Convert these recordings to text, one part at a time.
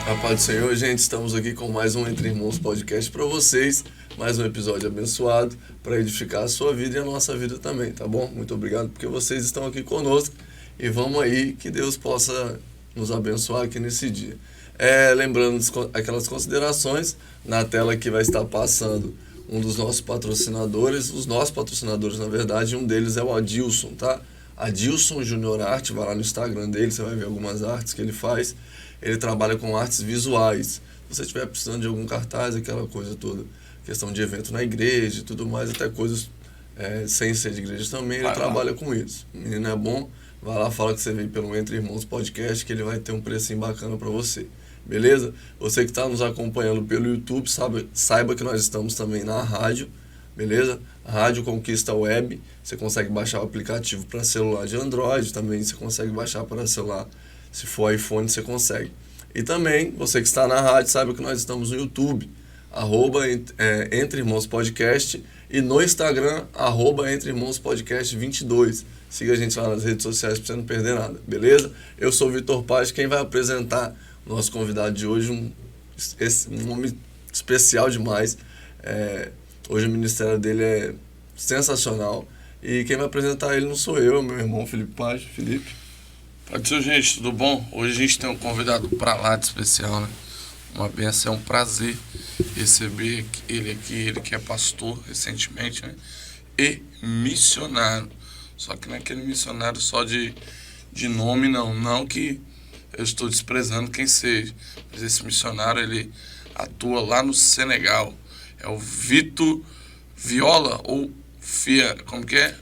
A paz do Senhor, gente, estamos aqui com mais um Entre Irmãos Podcast para vocês, mais um episódio abençoado para edificar a sua vida e a nossa vida também, tá bom? Muito obrigado porque vocês estão aqui conosco e vamos aí que Deus possa nos abençoar aqui nesse dia. Lembrando aquelas considerações, na tela que vai estar passando um dos nossos patrocinadores, os nossos patrocinadores na verdade, um deles é o Adilson, tá? Adilson Junior Arte, vai lá no Instagram dele, você vai ver algumas artes que ele faz. Ele trabalha com artes visuais. Se você estiver precisando de algum cartaz, aquela coisa toda, questão de evento na igreja e tudo mais, até coisas sem ser de igreja também, ele trabalha com isso. O menino é bom, vai lá, fala que você veio pelo Entre Irmãos Podcast, que ele vai ter um precinho bacana para você. Beleza? Você que está nos acompanhando pelo YouTube, saiba que nós estamos também na rádio, beleza? Rádio Conquista Web, você consegue baixar o aplicativo para celular de Android, também você consegue baixar para celular. Se for iPhone, você consegue. E também, você que está na rádio, saiba que nós estamos no YouTube, Entre Irmãos Podcast, e no Instagram, Entre Irmãos Podcast 22. Siga a gente lá nas redes sociais para você não perder nada, beleza? Eu sou o Vitor Paz, quem vai apresentar o nosso convidado de hoje, um nome especial demais. Hoje o ministério dele é sensacional. E quem vai apresentar ele não sou eu, é meu irmão Felipe Paz. Felipe. Pode ser, gente, tudo bom? Hoje a gente tem um convidado pra lá de especial, né? Uma benção, é um prazer receber ele aqui, ele que é pastor recentemente, né? E missionário. Só que não é aquele missionário só de nome, não que eu estou desprezando quem seja. Mas esse missionário, ele atua lá no Senegal. É o Vitor Viola, ou como que é?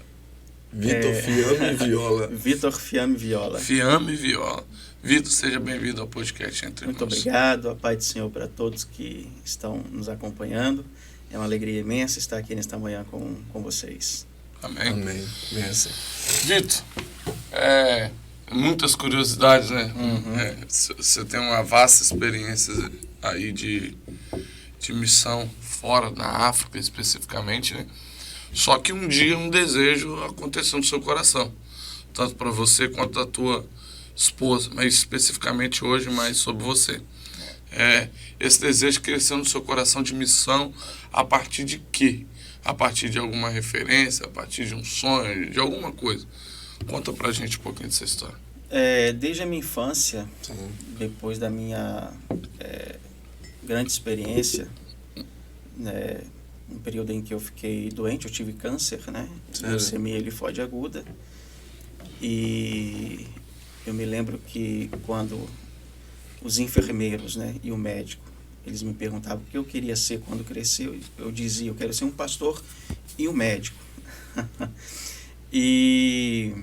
Vitor Fiame Viola. Vitor Fiame Viola. Fiame Viola. Vitor, seja bem-vindo ao podcast Entre Irmãos. Muito obrigado, a paz do Senhor para todos que estão nos acompanhando. É uma alegria imensa estar aqui nesta manhã com vocês. Amém. Amém. Benção. Vitor, muitas curiosidades, né? Você tem uma vasta experiência aí de missão fora da África, especificamente, né? Só que um dia um desejo aconteceu no seu coração, tanto para você quanto a tua esposa, mas especificamente hoje mais sobre você. Esse desejo cresceu no seu coração de missão a partir de quê? A partir de alguma referência, a partir de um sonho, de alguma coisa. Conta pra gente um pouquinho dessa história. Desde a minha infância, depois da minha grande experiência, né, um período em que eu fiquei doente, eu tive câncer, né? Leucemia linfóide aguda. E eu me lembro que quando os enfermeiros, né, e o médico, eles me perguntavam o que eu queria ser quando crescer, eu dizia, eu quero ser um pastor e um médico. E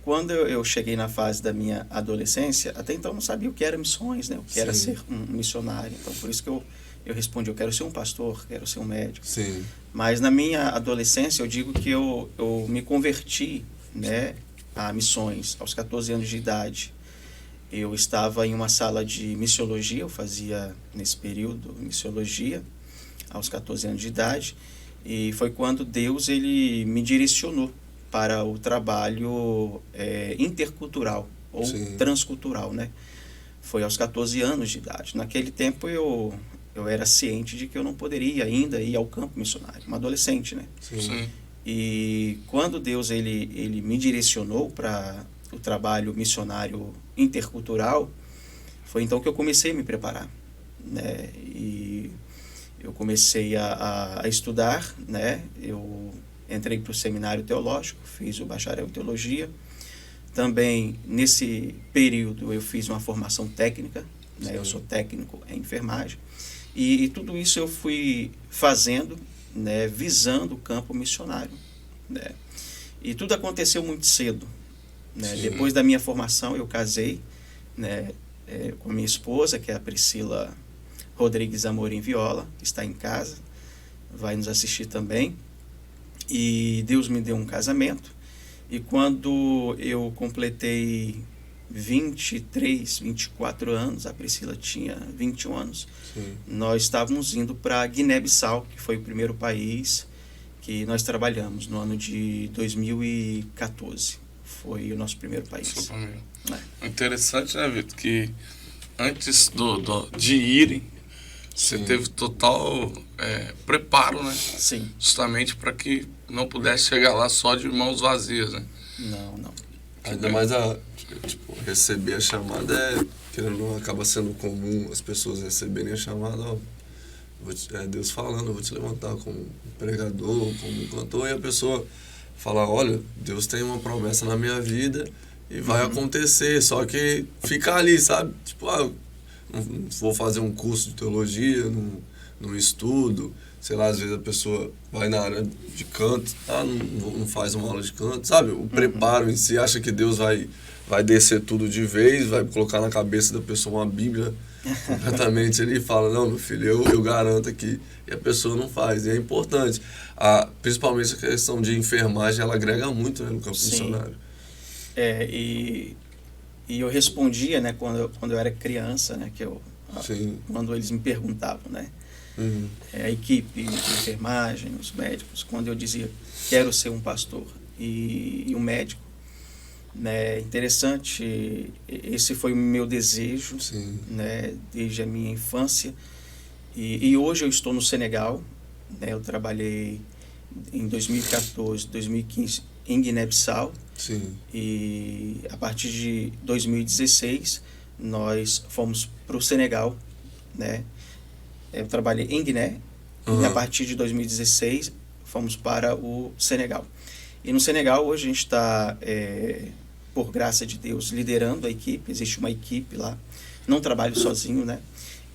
quando eu cheguei na fase da minha adolescência, até então eu não sabia o que era missões, né? O que era ser um missionário. Então, por isso que eu respondi, eu quero ser um pastor, quero ser um médico. Sim. Mas na minha adolescência, eu digo que eu me converti, né, a missões aos 14 anos de idade. Eu estava em uma sala de missiologia, eu fazia nesse período missiologia, aos 14 anos de idade, e foi quando Deus ele me direcionou para o trabalho intercultural, ou transcultural, né? Foi aos 14 anos de idade. Naquele tempo eu era ciente de que eu não poderia ainda ir ao campo missionário, uma adolescente, né? Sim. E quando Deus ele me direcionou para o trabalho missionário intercultural, foi então que eu comecei a me preparar, né? E eu comecei a estudar, né? Eu entrei para o seminário teológico, fiz o bacharel em teologia. Também, nesse período, eu fiz uma formação técnica, né? Eu sou técnico em enfermagem. E tudo isso eu fui fazendo, né, visando o campo missionário, né? E tudo aconteceu muito cedo, né? Depois da minha formação, eu casei, né, com a minha esposa, que é a Priscila Rodrigues Amorim Viola, que está em casa, vai nos assistir também. E Deus me deu um casamento. E quando eu completei 23, 24 anos, a Priscila tinha 21 anos, nós estávamos indo para Guiné-Bissau, que foi o primeiro país que nós trabalhamos no ano de 2014. Foi o nosso primeiro país. Interessante, né, Vitor, que antes de irem, você teve total preparo, né? Sim. Justamente para que não pudesse chegar lá só de mãos vazias, né? Não. Ainda mais receber a chamada querendo ou não, acaba sendo comum as pessoas receberem a chamada, ó, Deus falando, eu vou te levantar como pregador, como cantor, e a pessoa fala, olha, Deus tem uma promessa na minha vida e vai acontecer, só que fica ali, sabe? Tipo, não vou fazer um curso de teologia, não estudo, sei lá, às vezes a pessoa vai na área de canto, não faz uma aula de canto, sabe? O preparo em si, acha que Deus vai descer tudo de vez, vai colocar na cabeça da pessoa uma Bíblia completamente ali e fala, não, meu filho, eu garanto aqui, e a pessoa não faz, e é importante. Principalmente a questão de enfermagem, ela agrega muito, né, no campo missionário. E eu respondia, né, quando eu era criança, né, quando eles me perguntavam, né, a equipe de enfermagem, os médicos, quando eu dizia, quero ser um pastor e um médico, né, interessante, esse foi o meu desejo, né, desde a minha infância, e hoje eu estou no Senegal, né, eu trabalhei em 2014, 2015 em Guiné-Bissau, e a partir de 2016 nós fomos para o Senegal, né, eu trabalhei em Guiné, e a partir de 2016 fomos para o Senegal. E no Senegal hoje a gente está, por graça de Deus, liderando a equipe, existe uma equipe lá, não trabalho sozinho, né?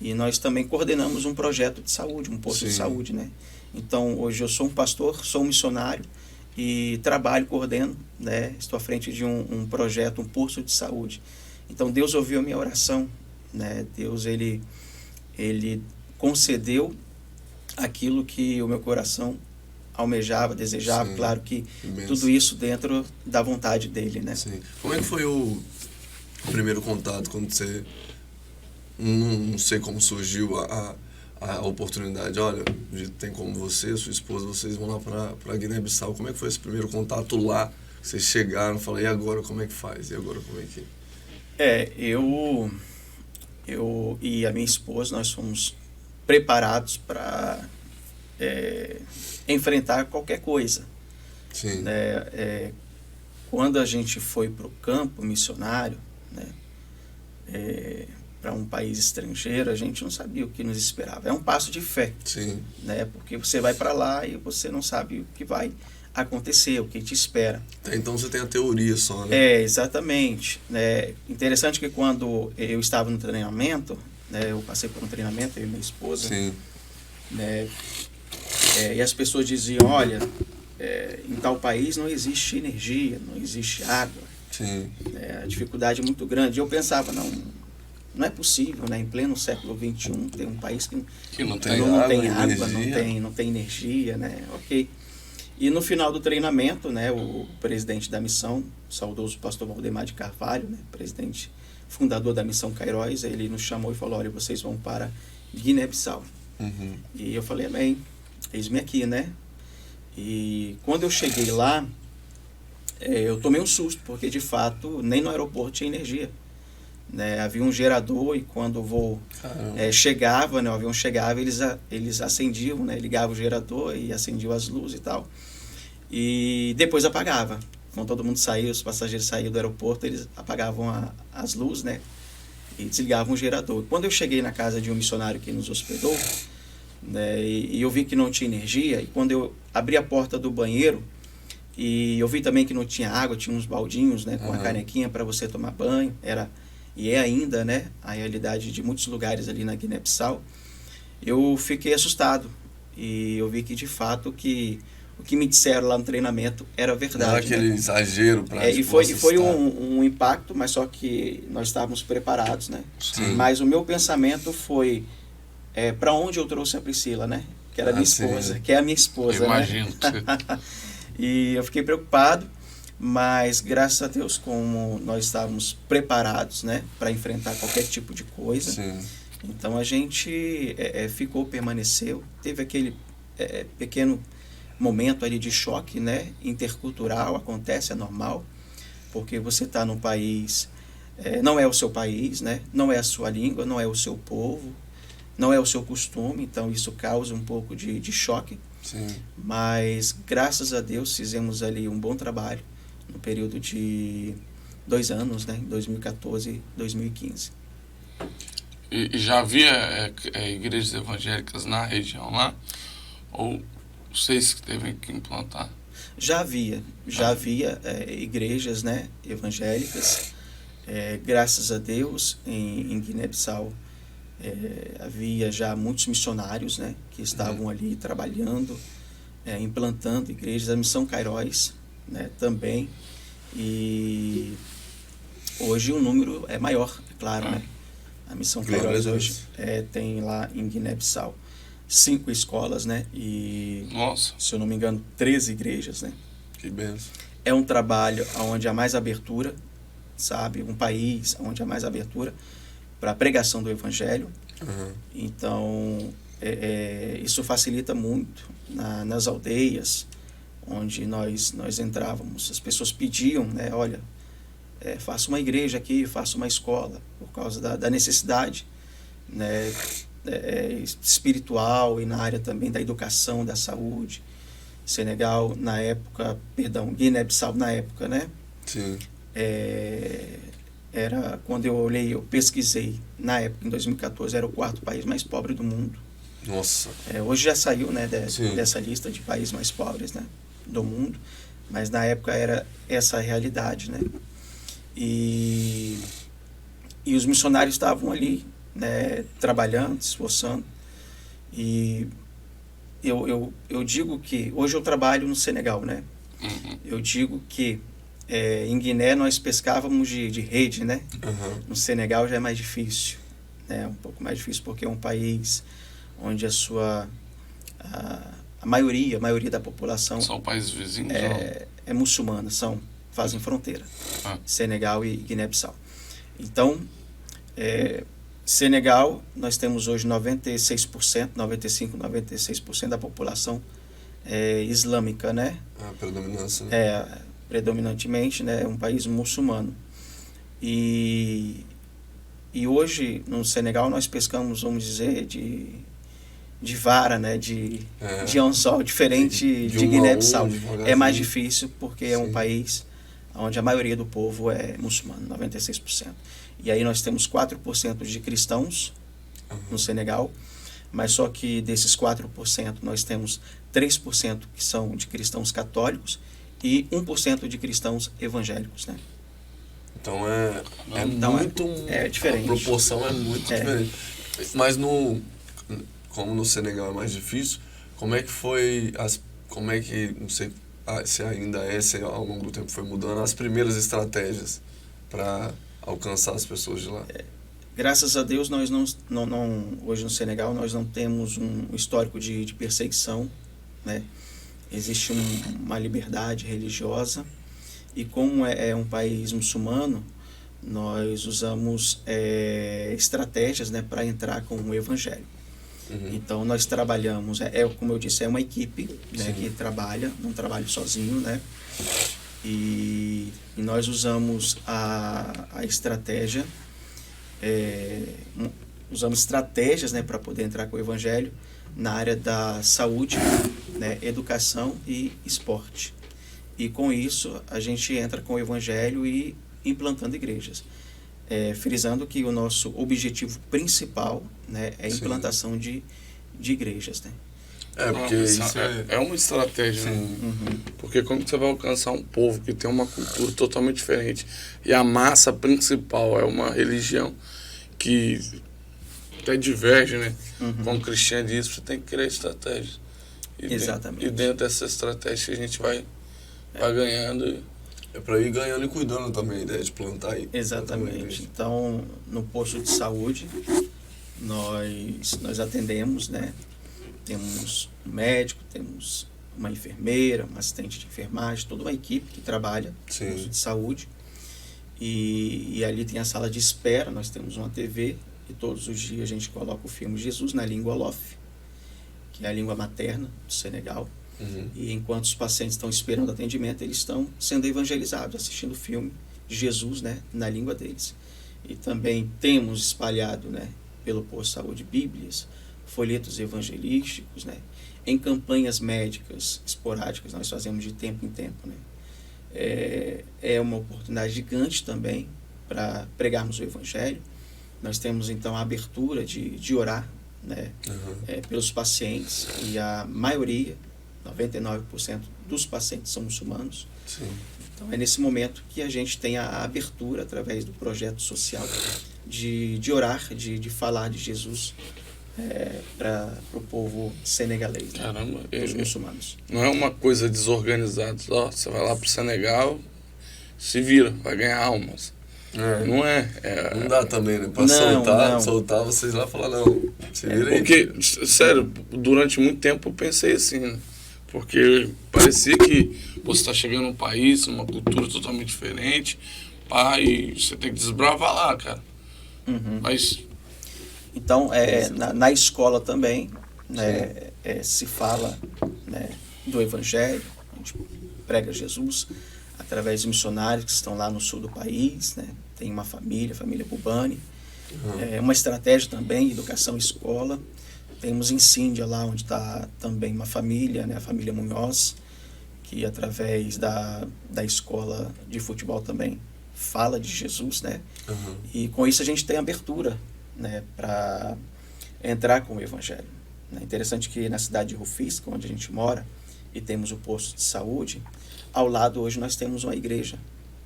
E nós também coordenamos um projeto de saúde, um posto de saúde, né? Então hoje eu sou um pastor, sou um missionário e trabalho, coordeno, né? Estou à frente de um projeto, um posto de saúde. Então Deus ouviu a minha oração, né? Deus, ele concedeu aquilo que o meu coração almejava, desejava, claro que tudo isso dentro da vontade dele, né? Como é que foi o primeiro contato quando você, não sei como surgiu a oportunidade, olha, tem como você, sua esposa, vocês vão lá para Guiné-Bissau, como é que foi esse primeiro contato lá? Vocês chegaram, falaram, e agora como é que faz? E agora como é que... Eu e a minha esposa, nós fomos preparados para enfrentar qualquer coisa. Né? Quando a gente foi para o campo missionário, né, para um país estrangeiro, a gente não sabia o que nos esperava. É um passo de fé, né? Porque você vai para lá e você não sabe o que vai acontecer, o que te espera. Então você tem a teoria só, né? Exatamente. Interessante que quando eu estava no treinamento, né, eu passei por um treinamento, eu e minha esposa, né, e as pessoas diziam, olha, em tal país não existe energia, não existe água, a dificuldade é muito grande. E eu pensava, não é possível, né, em pleno século XXI, ter um país que não tem água, não tem energia, né? Ok. E no final do treinamento, né, o presidente da missão, o saudoso pastor Valdemar de Carvalho, né, presidente fundador da missão Cairóis, ele nos chamou e falou, olha, vocês vão para Guiné-Bissau. E eu falei, amém, eis-me aqui, né? E quando eu cheguei lá, eu tomei um susto, porque de fato nem no aeroporto tinha energia. Né? Havia um gerador e quando o voo chegava, né, o avião chegava, eles acendiam, né, ligavam o gerador e acendiam as luzes e tal. E depois apagava. Quando todo mundo saiu, os passageiros saíam do aeroporto, eles apagavam as luzes, né, e desligavam o gerador. Quando eu cheguei na casa de um missionário que nos hospedou, né, e eu vi que não tinha energia, e quando eu abri a porta do banheiro, e eu vi também que não tinha água, tinha uns baldinhos, né, com uma canequinha para você tomar banho, e é ainda, né, a realidade de muitos lugares ali na Guiné-Bissau, eu fiquei assustado. E eu vi que, de fato, o que me disseram lá no treinamento era verdade. Não era aquele exagero para e foi um impacto, mas só que nós estávamos preparados, né? Mas o meu pensamento foi para onde eu trouxe a Priscila, né? Que era minha esposa, que é a minha esposa, eu imagino. Né? E eu fiquei preocupado. Mas, graças a Deus, como nós estávamos preparados, né, para enfrentar qualquer tipo de coisa, então a gente permaneceu, teve aquele pequeno momento ali de choque, né, intercultural, acontece, é normal, porque você está num país Não é o seu país, né? Não é a sua língua, não é o seu povo, não é o seu costume, então isso causa um pouco de choque. Sim. Mas, graças a Deus, fizemos ali um bom trabalho no período de 2 anos, né? 2014 e 2015. E já havia igrejas evangélicas na região lá? Ou vocês que teve que implantar? Já havia igrejas, né, evangélicas. Graças a Deus, em Guiné-Bissau, havia já muitos missionários, né, que estavam ali trabalhando, implantando igrejas. A Missão Cairóis, né, também. E hoje o número é maior, é claro, né? A Missão Cairóis hoje tem lá em Guiné-Bissau 5 escolas, né? E, nossa, se eu não me engano, 13 igrejas, né? Que benção. É um trabalho onde há mais abertura, sabe? Um país onde há mais abertura para a pregação do Evangelho. Uhum. Então, isso facilita muito nas aldeias onde nós entrávamos. As pessoas pediam, né? Olha, faça uma igreja aqui, faça uma escola, por causa da necessidade, né? Espiritual e na área também da educação, da saúde. Senegal, na época, Guiné-Bissau, na época, né? Sim. Era, quando eu pesquisei, na época, em 2014, era o 4º país mais pobre do mundo. Nossa. Hoje já saiu, né, dessa lista de países mais pobres, né, do mundo, mas na época era essa a realidade, né? E os missionários estavam ali, né, trabalhando, se esforçando. E eu digo que hoje eu trabalho no Senegal, né? Uhum. Eu digo que em Guiné nós pescávamos de rede, né? Uhum. No Senegal já é mais difícil, né? Um pouco mais difícil porque é um país onde a maioria da população são países vizinhos, é muçulmana, fazem fronteira, Senegal e Guiné-Bissau. Então, Senegal, nós temos hoje 96%, 96% da população islâmica, né? A predominância. Né? Predominantemente, né? É um país muçulmano. E hoje, no Senegal, nós pescamos, vamos dizer, de vara, né? De anzol, diferente de Guiné-Bissau. É mais difícil porque é um país onde a maioria do povo é muçulmano, 96%. E aí nós temos 4% de cristãos no Senegal, mas só que desses 4% nós temos 3% que são de cristãos católicos e 1% de cristãos evangélicos, né? Então é diferente. A proporção é muito diferente. Mas como no Senegal é mais difícil, como é que foi não sei se ainda se ao longo do tempo foi mudando, as primeiras estratégias para alcançar as pessoas de lá? Graças a Deus, nós não hoje no Senegal nós não temos um histórico de perseguição, né? Existe uma liberdade religiosa e como é um país muçulmano, nós usamos estratégias, né, para entrar com o Evangelho. Uhum. Então nós trabalhamos, como eu disse, é uma equipe, né, que trabalha, não trabalha sozinho, né? E nós usamos a estratégia, usamos estratégias, né, para poder entrar com o Evangelho na área da saúde, né, educação e esporte. E com isso a gente entra com o Evangelho e implantando igrejas. Frisando que o nosso objetivo principal, né, é a implantação de igrejas, né? Porque isso é uma estratégia, né? Uhum. Porque como você vai alcançar um povo que tem uma cultura totalmente diferente e a massa principal é uma religião que até diverge, né? Com o cristianismo, você tem que criar estratégias. Exatamente. E dentro dessa estratégia a gente vai ganhando. É para ir ganhando e cuidando também, a ideia de plantar aí. Exatamente. Então, no posto de saúde, nós atendemos, né? Temos um médico, temos uma enfermeira, uma assistente de enfermagem, toda uma equipe que trabalha no posto de saúde. E ali tem a sala de espera, nós temos uma TV e todos os dias a gente coloca o filme Jesus na língua Wolof, que é a língua materna do Senegal. Uhum. E enquanto os pacientes estão esperando atendimento, eles estão sendo evangelizados, assistindo o filme Jesus, né, na língua deles. E também temos espalhado, né, pelo Posto de Saúde, Bíblias, folhetos evangelísticos, né, em campanhas médicas esporádicas, nós fazemos de tempo em tempo, né. É uma oportunidade gigante também para pregarmos o Evangelho. Nós temos então a abertura de orar, né, pelos pacientes, e a maioria, 99% dos pacientes são muçulmanos. Sim. Então é nesse momento que a gente tem a abertura, através do projeto social, de orar, de falar de Jesus para o povo senegalês, né? Caramba, Os muçulmanos. não é uma coisa desorganizada. Ó, você vai lá pro Senegal, se vira, vai ganhar almas. Não é. Não dá também, né? Pra Não. soltar, vocês lá falar, não, se vira aí. Porque, sério, durante muito tempo eu pensei assim, né? Porque parecia que você está chegando num país, uma cultura totalmente diferente, pá, e você tem que desbravar lá, cara. Mas Então, na escola também, né, se fala, né, do Evangelho, a gente prega Jesus através de missionários que estão lá no sul do país, né? Tem uma família, a família Bubani. É uma estratégia também, educação e escola. Temos em Síndia, lá onde está também uma família, né, a família Munhoz, que através da escola de futebol também fala de Jesus, né? E com isso a gente tem abertura, né, para entrar com o Evangelho. É interessante que na cidade de Rufisca, onde a gente mora, e temos o posto de saúde, ao lado hoje nós temos uma igreja,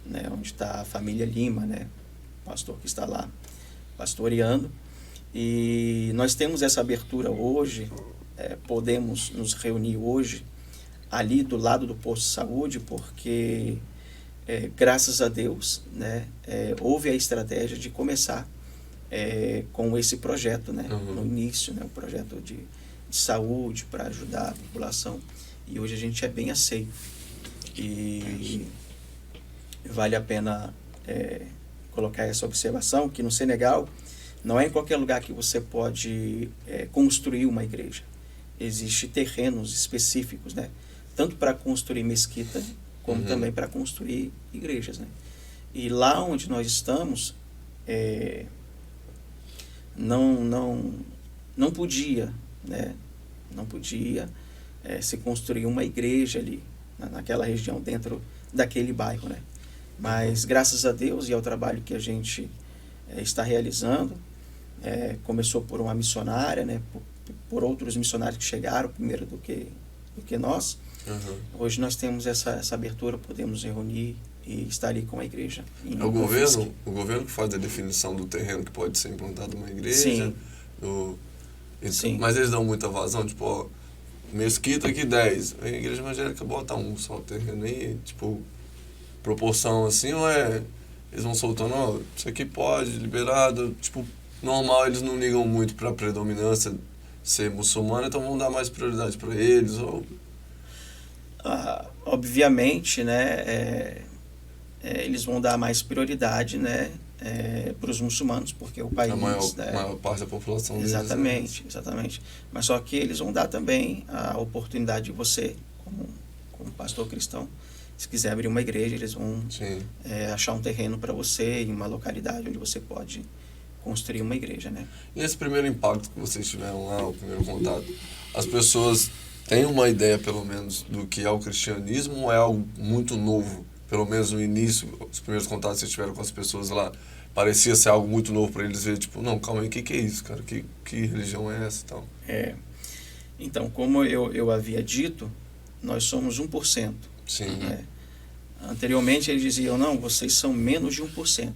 né, onde está a família Lima, né, o pastor que está lá pastoreando. E nós temos essa abertura hoje, podemos nos reunir hoje ali do lado do posto de saúde, porque graças a Deus, né, houve a estratégia de começar com esse projeto, né, no início, né, o projeto de saúde para ajudar a população, e hoje a gente é bem aceito. E vale a pena colocar essa observação, que no Senegal não é em qualquer lugar que você pode construir uma igreja. Existem terrenos específicos, né, tanto para construir mesquita, como também para construir igrejas, né. E lá onde nós estamos, não podia, né, não podia se construir uma igreja ali, naquela região, dentro daquele bairro, né. Mas graças a Deus e ao trabalho que a gente está realizando, começou por uma missionária, né, por outros missionários que chegaram primeiro do que nós. Hoje nós temos essa abertura, podemos reunir e estar ali com a igreja. É o governo que faz a definição do terreno que pode ser implantado uma igreja? Sim. Sim. Mas eles dão muita vazão, tipo, ó, mesquita aqui 10, a igreja evangélica bota um só terreno aí, tipo, proporção assim, ou eles vão soltando, ó, isso aqui pode, liberado, tipo, normal, eles não ligam muito para a predominância ser muçulmana, então vão dar mais prioridade para eles, ou... Obviamente, né, eles vão dar mais prioridade, né, para os muçulmanos, porque o país... maior parte da população exatamente, deles, exatamente. Mas só que eles vão dar também a oportunidade de você, como pastor cristão, se quiser abrir uma igreja, eles vão achar um terreno para você, em uma localidade onde você pode construir uma igreja, né? E esse primeiro impacto que vocês tiveram lá, o primeiro contato, as pessoas têm uma ideia, pelo menos, do que é o cristianismo, ou é algo muito novo? Pelo menos no início, os primeiros contatos que vocês tiveram com as pessoas lá, parecia ser algo muito novo para eles verem, tipo, não, calma aí, o que é isso, cara? Que religião é essa e tal? Então, como eu havia dito, nós somos 1%. Sim. Né? Anteriormente eles diziam, não, vocês são menos de 1%.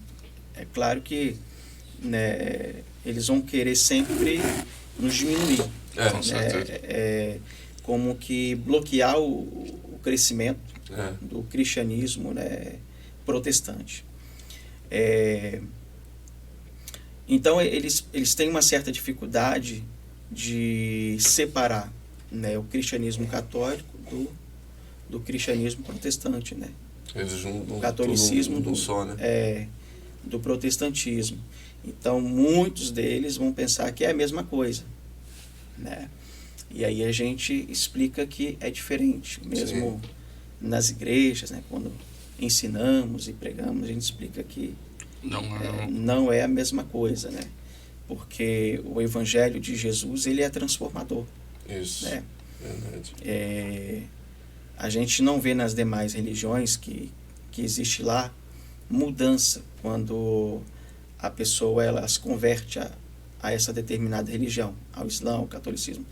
É claro que, né, eles vão querer sempre nos diminuir. Com certeza. Como que bloquear o crescimento do cristianismo, né, protestante. Então eles têm uma certa dificuldade de separar, né, o cristianismo católico do cristianismo protestante, né? Eles juntam o catolicismo tudo só, né? Do protestantismo. Então muitos deles vão pensar que é a mesma coisa, né? E aí a gente explica que é diferente, mesmo nas igrejas, né? Quando ensinamos e pregamos, a gente explica que Não, não é a mesma coisa, né? Porque o Evangelho de Jesus, ele é transformador. Isso. Né? Verdade. A gente não vê nas demais religiões que existe lá mudança quando a pessoa ela se converte a essa determinada religião, ao Islã, ao catolicismo.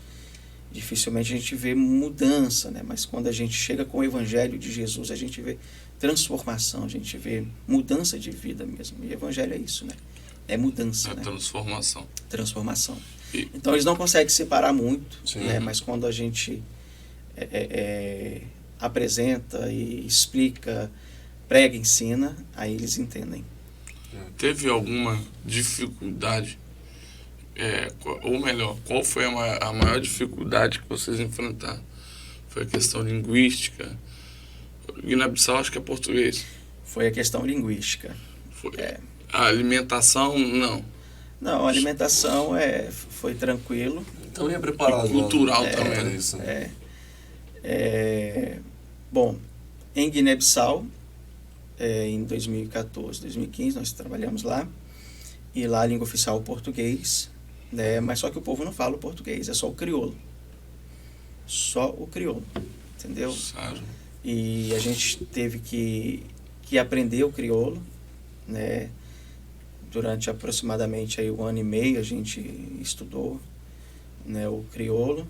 Dificilmente a gente vê mudança, né? Mas quando a gente chega com o Evangelho de Jesus, a gente vê transformação, a gente vê mudança de vida mesmo. E o Evangelho é isso, né? É mudança, né? Transformação. Transformação. Então eles não conseguem separar muito, Sim. né? Mas quando a gente apresenta e explica, prega, ensina, aí eles entendem. Teve alguma dificuldade, ou melhor, qual foi a maior dificuldade que vocês enfrentaram? Foi a questão linguística? Guiné-Bissau acho que é português. Foi a questão linguística. Foi. A alimentação, não. Não, a alimentação foi tranquilo. Então ia preparado. Cultural lá, também. né? Isso. Bom, em Guiné-Bissau, em 2014, 2015, nós trabalhamos lá. E lá a língua oficial é o português, né? Mas só que o povo não fala o português, é só o crioulo. Só o crioulo, entendeu? Sabe? E a gente teve que aprender o crioulo, né? Durante aproximadamente aí 1 ano e meio a gente estudou, né, o crioulo,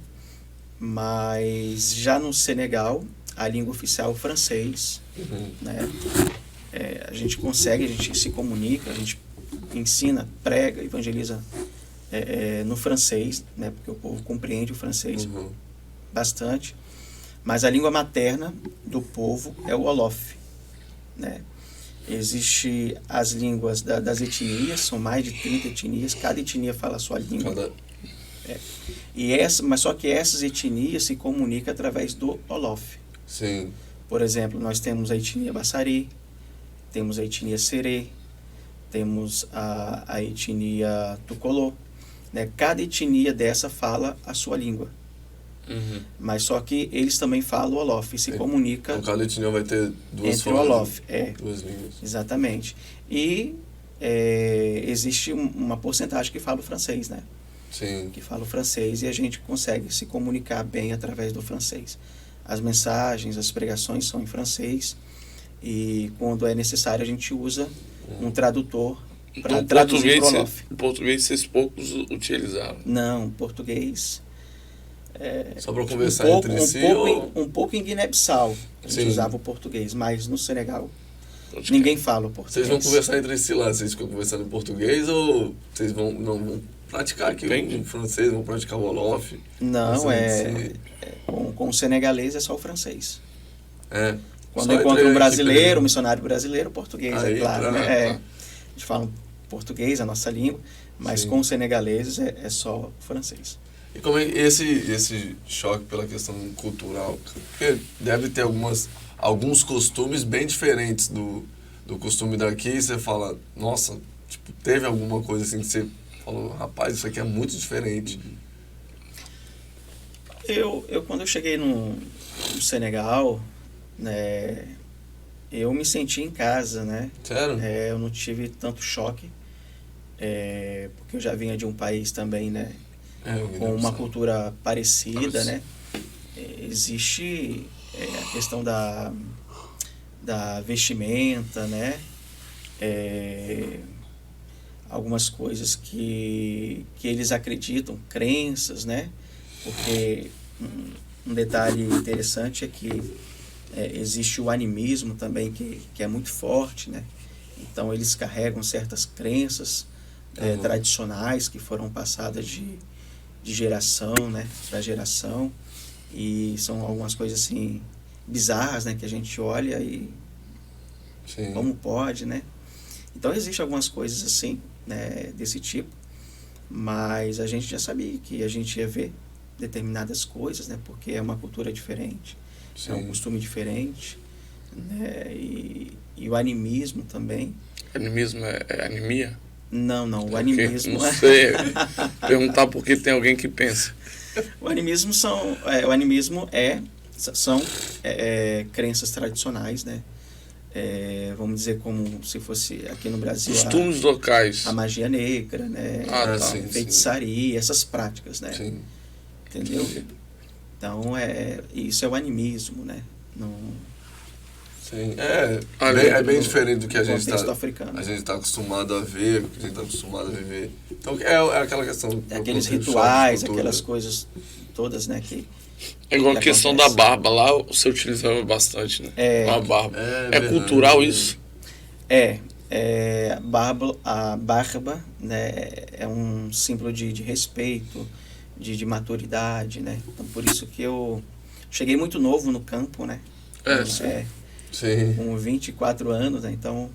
mas já no Senegal a língua oficial é o francês, né? A gente consegue, a gente se comunica, a gente ensina, prega, evangeliza no francês, né? Porque o povo compreende o francês bastante, mas a língua materna do povo é o Wolof, né? Existem as línguas das etnias, são mais de 30 etnias, cada etnia fala a sua língua. Mas só que essas etnias se comunicam através do Wolof. Sim. Por exemplo, nós temos a etnia Bassari, temos a etnia Serê, temos a etnia Tucolô, né? Cada etnia dessa fala a sua língua. Mas só que eles também falam o Wolof e se comunicam. Então cada etnia vai ter duas entre o Wolof, duas línguas. Exatamente. E existe uma porcentagem que fala o francês, né? Sim. Que fala o francês e a gente consegue se comunicar bem através do francês. As mensagens, as pregações são em francês e quando é necessário a gente usa um tradutor para traduzir para o Wolof. O português vocês poucos utilizaram? Não, português... Só para conversar entre si? Um pouco em Guiné-Bissau a gente usava o português, mas no Senegal ninguém fala o português. Vocês vão conversar entre si lá? Vocês ficam conversando em português ou vocês não vão praticar aqui o francês, vão praticar o Wolof? Não, com o senegalês é só o francês. Quando só encontra um brasileiro, um missionário brasileiro, português, aí, claro. Né? A gente fala português, a nossa língua, mas com os senegaleses é só francês. E como é esse choque pela questão cultural? Porque deve ter alguns costumes bem diferentes do costume daqui, e você fala, nossa, tipo, teve alguma coisa assim que você falou, rapaz, isso aqui é muito diferente. Quando eu cheguei no Senegal, né, eu me senti em casa, né? Sério? Eu não tive tanto choque, porque eu já vinha de um país também, né? Com uma cultura parecida, né? Existe a questão da vestimenta, né? Algumas coisas que eles acreditam, crenças, né? Porque um detalhe interessante é que existe o animismo também, que é muito forte, né? Então eles carregam certas crenças tradicionais que foram passadas de geração, né, para geração, e são algumas coisas assim bizarras, né, que a gente olha e Sim. Como pode, né? Então existem algumas coisas assim, né, desse tipo, mas a gente já sabia que a gente ia ver determinadas coisas, né, porque é uma cultura diferente, Sim. é um costume diferente, né, e o animismo também. Animismo é anemia? Não, o animismo... Não sei, perguntar porque tem alguém que pensa. O animismo são crenças tradicionais, né? vamos dizer, como se fosse aqui no Brasil costumes locais, a magia negra, né? Sim, feitiçaria, essas práticas, né? Sim. Entendeu? Então, isso é o animismo, né? Não, sim. É bem diferente do que a gente está acostumado a ver, do que a gente está acostumado a viver. Então, é aquela questão... aqueles rituais, aquelas coisas todas, né? É igual a questão da barba. Lá você utilizava bastante, né? A barba. É cultural isso? A barba, né, é um símbolo de respeito, de maturidade, né? Então, por isso que eu cheguei muito novo no campo, né? Sim. Com 24 anos, né? Então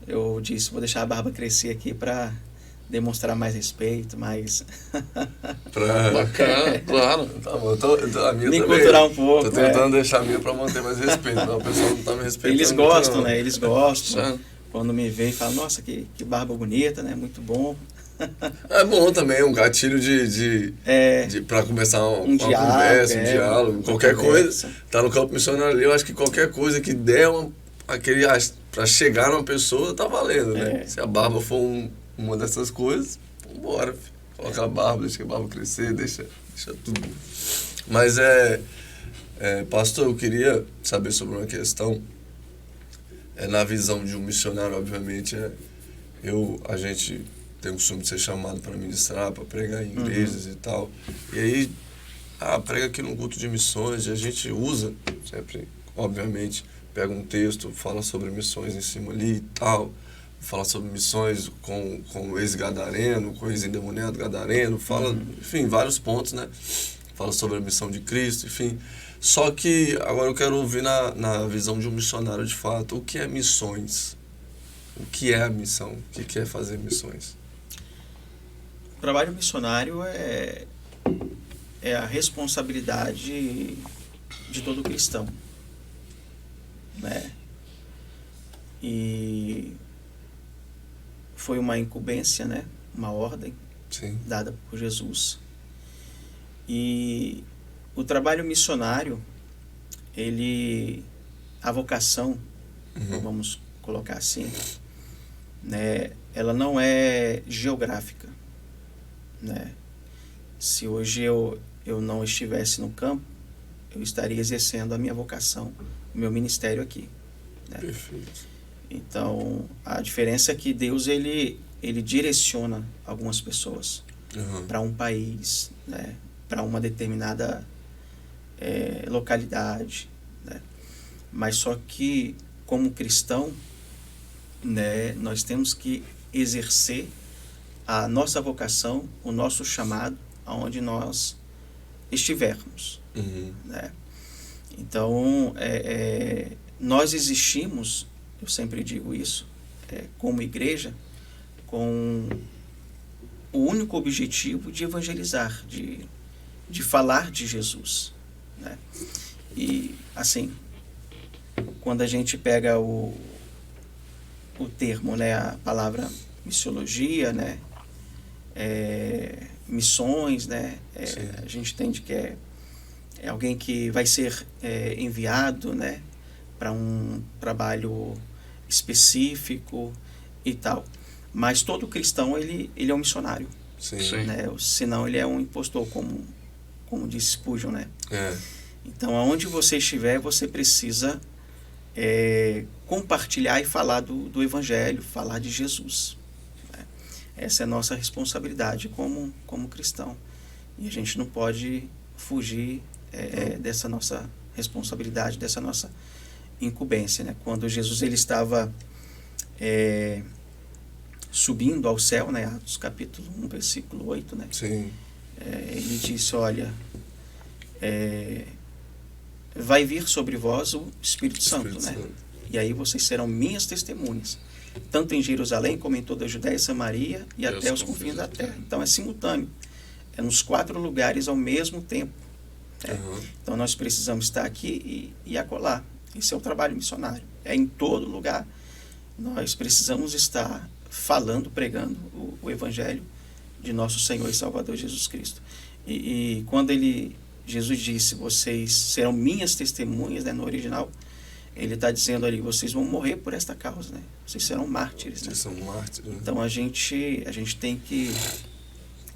eu disse, vou deixar a barba crescer aqui para demonstrar mais respeito, mais... Bacana, claro. Tá bom, a minha me também. culturar um pouco. Tô tentando deixar a minha para manter mais respeito, mas o pessoal não tá me respeitando. Eles gostam, muito, né? Eles gostam. Sim. Quando me veem, falam, nossa, que barba bonita, né? Muito bom. É bom também, um gatilho para começar uma conversa, um diálogo, qualquer coisa. Tá no campo missionário ali, eu acho que qualquer coisa que der para chegar numa pessoa, tá valendo, né? Se a barba for uma dessas coisas, vambora, filho. Coloca a barba, deixa a barba crescer, deixa tudo. Mas pastor, eu queria saber sobre uma questão. Na visão de um missionário, obviamente, a gente tem o costume de ser chamado para ministrar, para pregar em igrejas e tal. E aí, prega aqui no culto de missões, e a gente usa sempre, obviamente, pega um texto, fala sobre missões em cima ali e tal, fala sobre missões com o ex-gadareno, com o ex-endemoniado gadareno, fala, enfim, vários pontos, né? Fala sobre a missão de Cristo, enfim. Só que agora eu quero ouvir na visão de um missionário de fato, o que é missões? O que é a missão? O que é fazer missões? O trabalho missionário é a responsabilidade de todo cristão, né? E foi uma incumbência, né? Uma ordem dada por Jesus. E o trabalho missionário, a vocação, vamos colocar assim, né? Ela não é geográfica, né? Se hoje eu não estivesse no campo, eu estaria exercendo a minha vocação, o meu ministério aqui, né? Perfeito. Então, a diferença é que Deus, ele direciona algumas pessoas para um país, né? Para uma determinada localidade, né? Mas só que, como cristão, né, nós temos que exercer a nossa vocação, o nosso chamado, aonde nós estivermos, né? Então, nós existimos, eu sempre digo isso, como igreja, com o único objetivo de evangelizar, de falar de Jesus, né? E, assim, quando a gente pega o termo, né, a palavra missiologia, né, missões, né, a gente entende que é alguém que vai ser enviado, né, para um trabalho específico e tal. Mas todo cristão, ele é um missionário. Sim. Né? Senão ele é um impostor, como disse Spurgeon, né? Então, aonde você estiver, você precisa compartilhar e falar do Evangelho, falar de Jesus, né? Essa é a nossa responsabilidade como cristão. E a gente não pode fugir dessa nossa responsabilidade, dessa nossa incumbência, né? Quando Jesus ele estava subindo ao céu, né? Atos capítulo 1, versículo 8, né? Sim. Ele disse, olha, vai vir sobre vós o Espírito Santo, né? E aí vocês serão minhas testemunhas, tanto em Jerusalém como em toda a Judéia e Samaria e até os confins da terra. Então é simultâneo, é nos 4 lugares ao mesmo tempo, né? Então nós precisamos estar aqui e acolá. Esse é o trabalho missionário, é em todo lugar. Nós precisamos estar falando, pregando o Evangelho de nosso Senhor e Salvador Jesus Cristo. E quando Jesus disse, vocês serão minhas testemunhas, né, no original, ele está dizendo ali, vocês vão morrer por esta causa, né? Vocês serão mártires, né? Vocês são mártires. Né? Então a gente tem que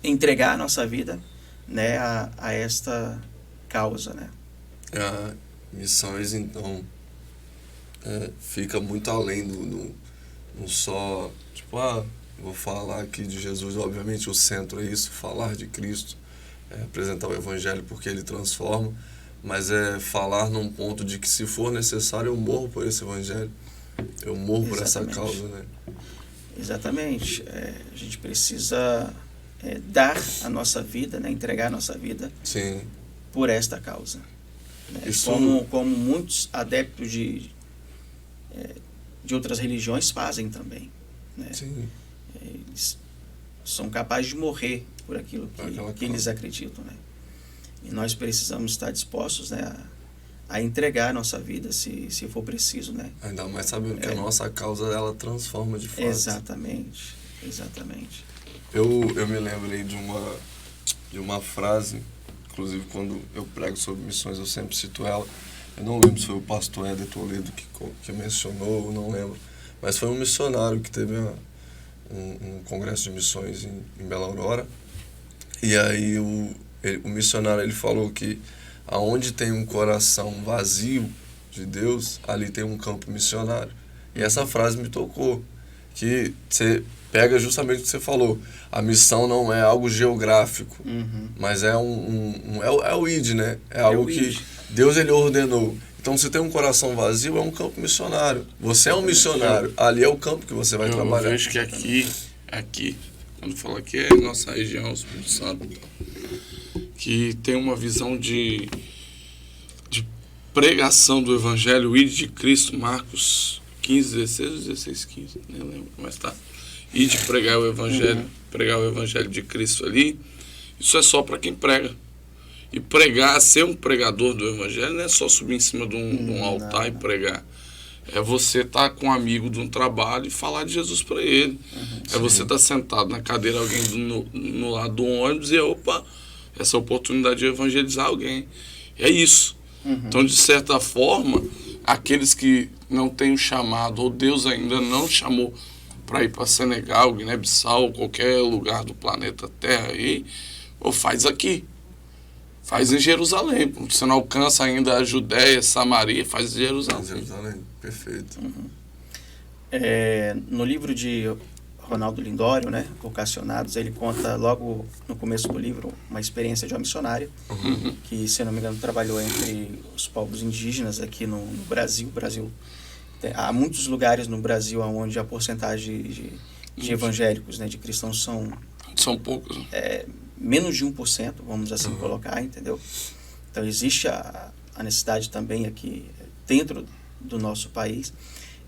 entregar a nossa vida, né, a esta causa, né? Missões, então, fica muito além do só, tipo, vou falar aqui de Jesus, obviamente o centro é isso, falar de Cristo, apresentar o Evangelho porque ele transforma, mas é falar num ponto de que se for necessário eu morro por esse Evangelho, eu morro por essa causa, né? Exatamente. A gente precisa dar a nossa vida, né, entregar a nossa vida Sim. por esta causa. Né? Isso... Como muitos adeptos de outras religiões fazem também. Né? Sim. Eles são capazes de morrer por aquilo que eles acreditam. Né? E nós precisamos estar dispostos, né, a entregar a nossa vida se for preciso. Né? Ainda mais sabendo que a nossa causa ela transforma de fato. Exatamente. Eu me lembrei de uma frase, inclusive quando eu prego sobre missões eu sempre cito ela. Eu não lembro se foi o pastor Éder Toledo que mencionou, não lembro. Mas foi um missionário que teve um congresso de missões em Bela Aurora. E aí o missionário ele falou que aonde tem um coração vazio de Deus, ali tem um campo missionário. E essa frase me tocou, que você pega justamente o que você falou. A missão não é algo geográfico, mas é o ID, né? É algo que Deus ele ordenou. Então, se tem um coração vazio, é um campo missionário. Você é um missionário. Ali é o campo que você vai trabalhar. Eu vejo que aqui, quando fala aqui, é nossa região, Espírito Santo, que tem uma visão de pregação do Evangelho, o ID de Cristo, Marcos 15, 16, 16, 15, nem lembro, mas tá. ID de pregar o Evangelho de Cristo ali, isso é só para quem prega. E pregar, ser um pregador do Evangelho não é só subir em cima de um altar e pregar. É você estar com um amigo de um trabalho e falar de Jesus para ele. É você estar sentado na cadeira, alguém no lado do ônibus e opa, essa oportunidade de evangelizar alguém. É isso. Então, de certa forma, aqueles que não têm o chamado, ou Deus ainda não chamou para ir para Senegal, Guiné-Bissau, qualquer lugar do planeta Terra aí, ou faz aqui. Faz em Jerusalém. Você não alcança ainda a Judéia, Samaria, faz em Jerusalém. Perfeito. No livro de Ronaldo Lindório, né, Vocacionados, ele conta logo no começo do livro uma experiência de uma missionária que, se eu não me engano, trabalhou entre os povos indígenas aqui no Brasil. Há muitos lugares no Brasil onde a porcentagem de evangélicos, né, de cristãos são poucos. Menos de 1%, vamos assim colocar, entendeu? Então existe a necessidade também aqui dentro do nosso país.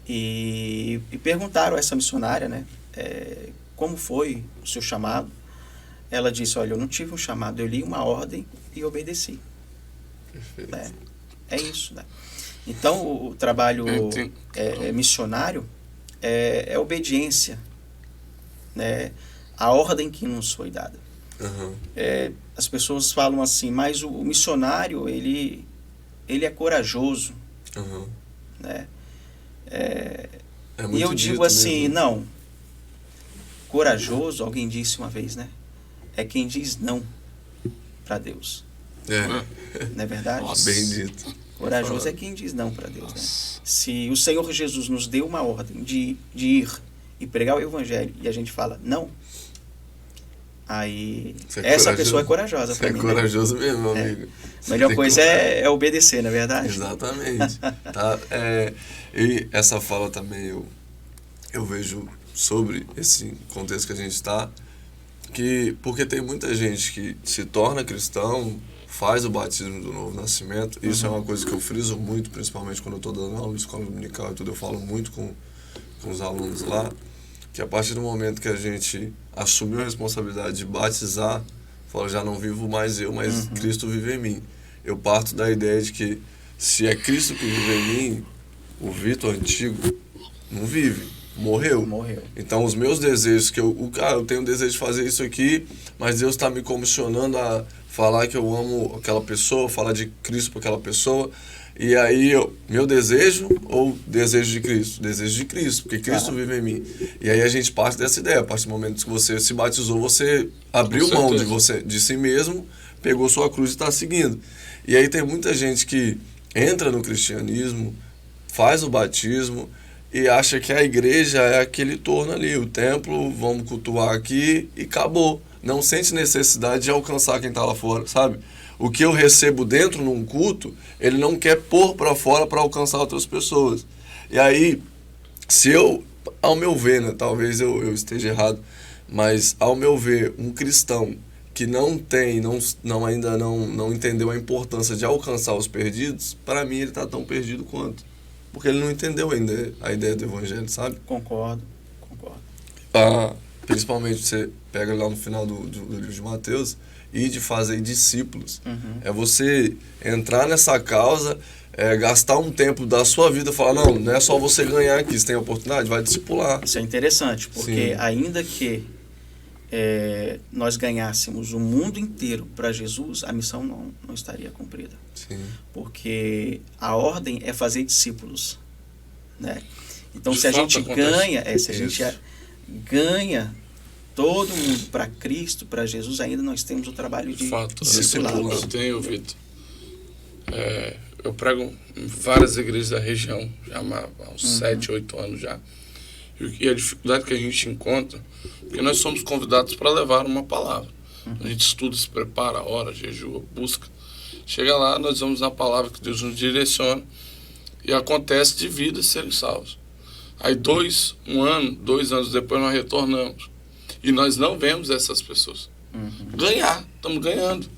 E perguntaram a essa missionária, né, como foi o seu chamado. Ela disse, olha, eu não tive um chamado, eu li uma ordem e obedeci. Perfeito. Né? É isso, né? Então o trabalho missionário é obediência, né, à ordem que nos foi dada. As pessoas falam assim, mas o missionário ele é corajoso, né? E eu digo assim, mesmo. não, corajoso, alguém disse uma vez, né, é quem diz não para Deus. Não é verdade? Bem dito. Corajoso é quem diz não para Deus, né? Se o Senhor Jesus nos deu uma ordem de ir e pregar o Evangelho e a gente fala não, aí essa pessoa é corajosa. Você é corajoso, né? Mesmo, meu amigo. A melhor coisa é obedecer, não é verdade? Exatamente. Tá? E essa fala também eu vejo sobre esse contexto que a gente está, porque tem muita gente que se torna cristão, faz o batismo do novo nascimento. Isso é uma coisa que eu friso muito, principalmente quando eu estou dando aula de escola dominical e tudo, eu falo muito com os alunos lá, que a partir do momento que a gente assumiu a responsabilidade de batizar, fala, já não vivo mais eu, mas Cristo vive em mim. Eu parto da ideia de que se é Cristo que vive em mim, o Vitor antigo não vive. morreu. Morreu. Então, os meus desejos, eu tenho o desejo de fazer isso aqui, mas Deus está me comissionando a falar que eu amo aquela pessoa, falar de Cristo para aquela pessoa. E aí, meu desejo ou desejo de Cristo? Desejo de Cristo, porque Cristo vive em mim. E aí a gente parte dessa ideia. A partir do momento que você se batizou, você abriu mão de si mesmo, pegou sua cruz e está seguindo. E aí tem muita gente que entra no cristianismo, faz o batismo e acha que a igreja é aquele torno ali, o templo, vamos cultuar aqui e acabou. Não sente necessidade de alcançar quem está lá fora, sabe? O que eu recebo dentro num culto, ele não quer pôr para fora para alcançar outras pessoas. E aí, se eu, ao meu ver, né, talvez eu esteja errado, mas ao meu ver, um cristão que ainda não entendeu a importância de alcançar os perdidos, para mim ele está tão perdido quanto. Porque ele não entendeu ainda a ideia do evangelho, sabe? Concordo. Principalmente você pega lá no final do livro de Mateus, e de fazer discípulos. É você entrar nessa causa, gastar um tempo da sua vida, falar, não é só você ganhar aqui, você tem a oportunidade, vai discipular. Isso é interessante, porque Sim. ainda que nós ganhássemos o mundo inteiro para Jesus, a missão não estaria cumprida. Sim. Porque a ordem é fazer discípulos, né? Então, De se a fato gente acontece. gente ganha todo mundo para Cristo, para Jesus, ainda nós temos o trabalho de fato, discipulado. eu tenho, Vitor. Eu prego em várias igrejas da região, já há uns 7, 8 anos já. E a dificuldade que a gente encontra, porque nós somos convidados para levar uma palavra. A gente estuda, se prepara, ora, jejua, busca. Chega lá, nós vamos na palavra que Deus nos direciona e acontece de vidas serem salvas. Aí 2 anos depois nós retornamos. E nós não vemos essas pessoas. Ganhar, estamos ganhando.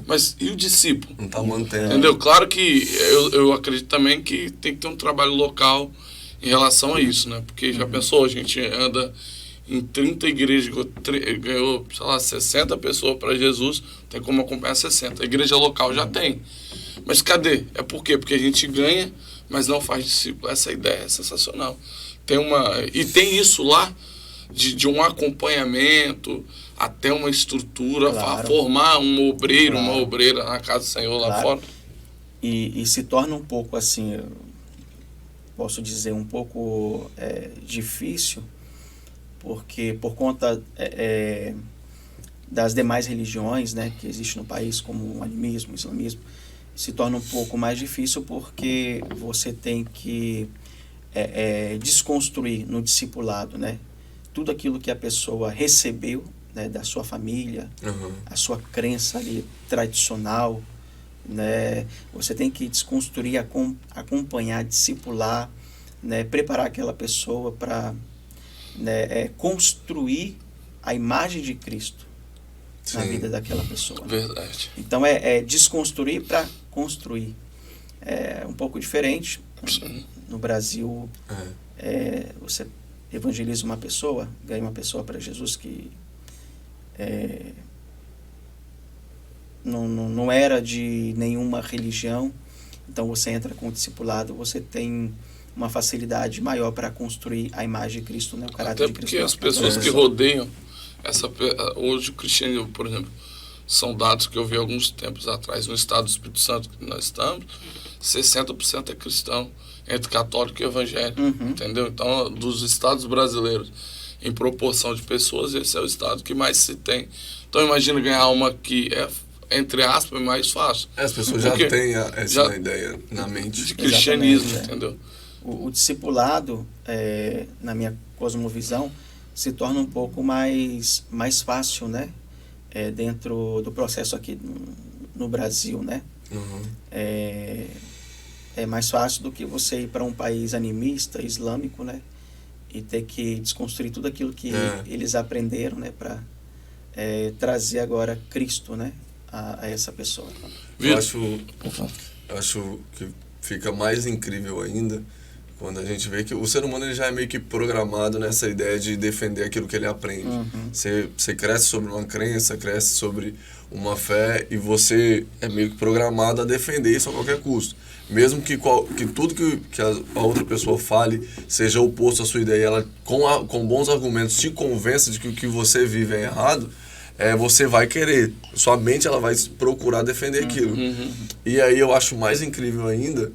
Mas e o discípulo? Não está mantendo. Entendeu? Claro que eu acredito também que tem que ter um trabalho local em relação a isso, né? Porque já pensou, a gente anda em 30 igrejas, ganhou, sei lá, 60 pessoas para Jesus, tem como acompanhar 60. A igreja local já tem. Mas cadê? É por quê? Porque a gente ganha, mas não faz discípulo. Essa ideia é sensacional. Tem isso lá, de um acompanhamento até uma estrutura, Claro. formar um obreiro, Claro. uma obreira na casa do Senhor lá Claro. fora. E se torna um pouco assim, eu posso dizer, um pouco difícil, porque por conta das demais religiões, né, que existem no país, como o animismo, o islamismo, se torna um pouco mais difícil porque você tem que desconstruir no discipulado, né, tudo aquilo que a pessoa recebeu, né, da sua família, a sua crença ali tradicional, né, você tem que desconstruir, acompanhar, discipular, né, preparar aquela pessoa para, né, construir a imagem de Cristo na Sim. vida daquela pessoa. Verdade. Então desconstruir para construir. É um pouco diferente. Sim. No Brasil, você evangeliza uma pessoa, ganha uma pessoa para Jesus que não era de nenhuma religião, então você entra com o discipulado, você tem uma facilidade maior para construir a imagem de Cristo, né, o caráter Até de porque Cristo. as pessoas que rodeiam hoje o cristianismo, por exemplo, são dados que eu vi alguns tempos atrás no estado do Espírito Santo que nós estamos, 60% é cristão, entre católico e evangélico, entendeu? Então, dos estados brasileiros, em proporção de pessoas, esse é o estado que mais se tem. Então, imagina ganhar uma que é, entre aspas, mais fácil. As pessoas Porque já têm essa ideia na mente. de cristianismo, Exatamente, entendeu? O discipulado, na minha cosmovisão, se torna um pouco mais fácil, né? Dentro do processo aqui no Brasil, né? É mais fácil do que você ir para um país animista, islâmico, né? E ter que desconstruir tudo aquilo que eles aprenderam, né? Para trazer agora Cristo, né? A essa pessoa. Eu acho que fica mais incrível ainda Quando a gente vê que o ser humano ele já é meio que programado nessa ideia de defender aquilo que ele aprende. Você cresce sobre uma crença, cresce sobre uma fé e você é meio que programado a defender isso a qualquer custo. Mesmo que tudo que a outra pessoa fale seja oposto à sua ideia, ela com bons argumentos te convença de que o que você vive é errado, você vai querer. Sua mente ela vai procurar defender aquilo. E aí eu acho mais incrível ainda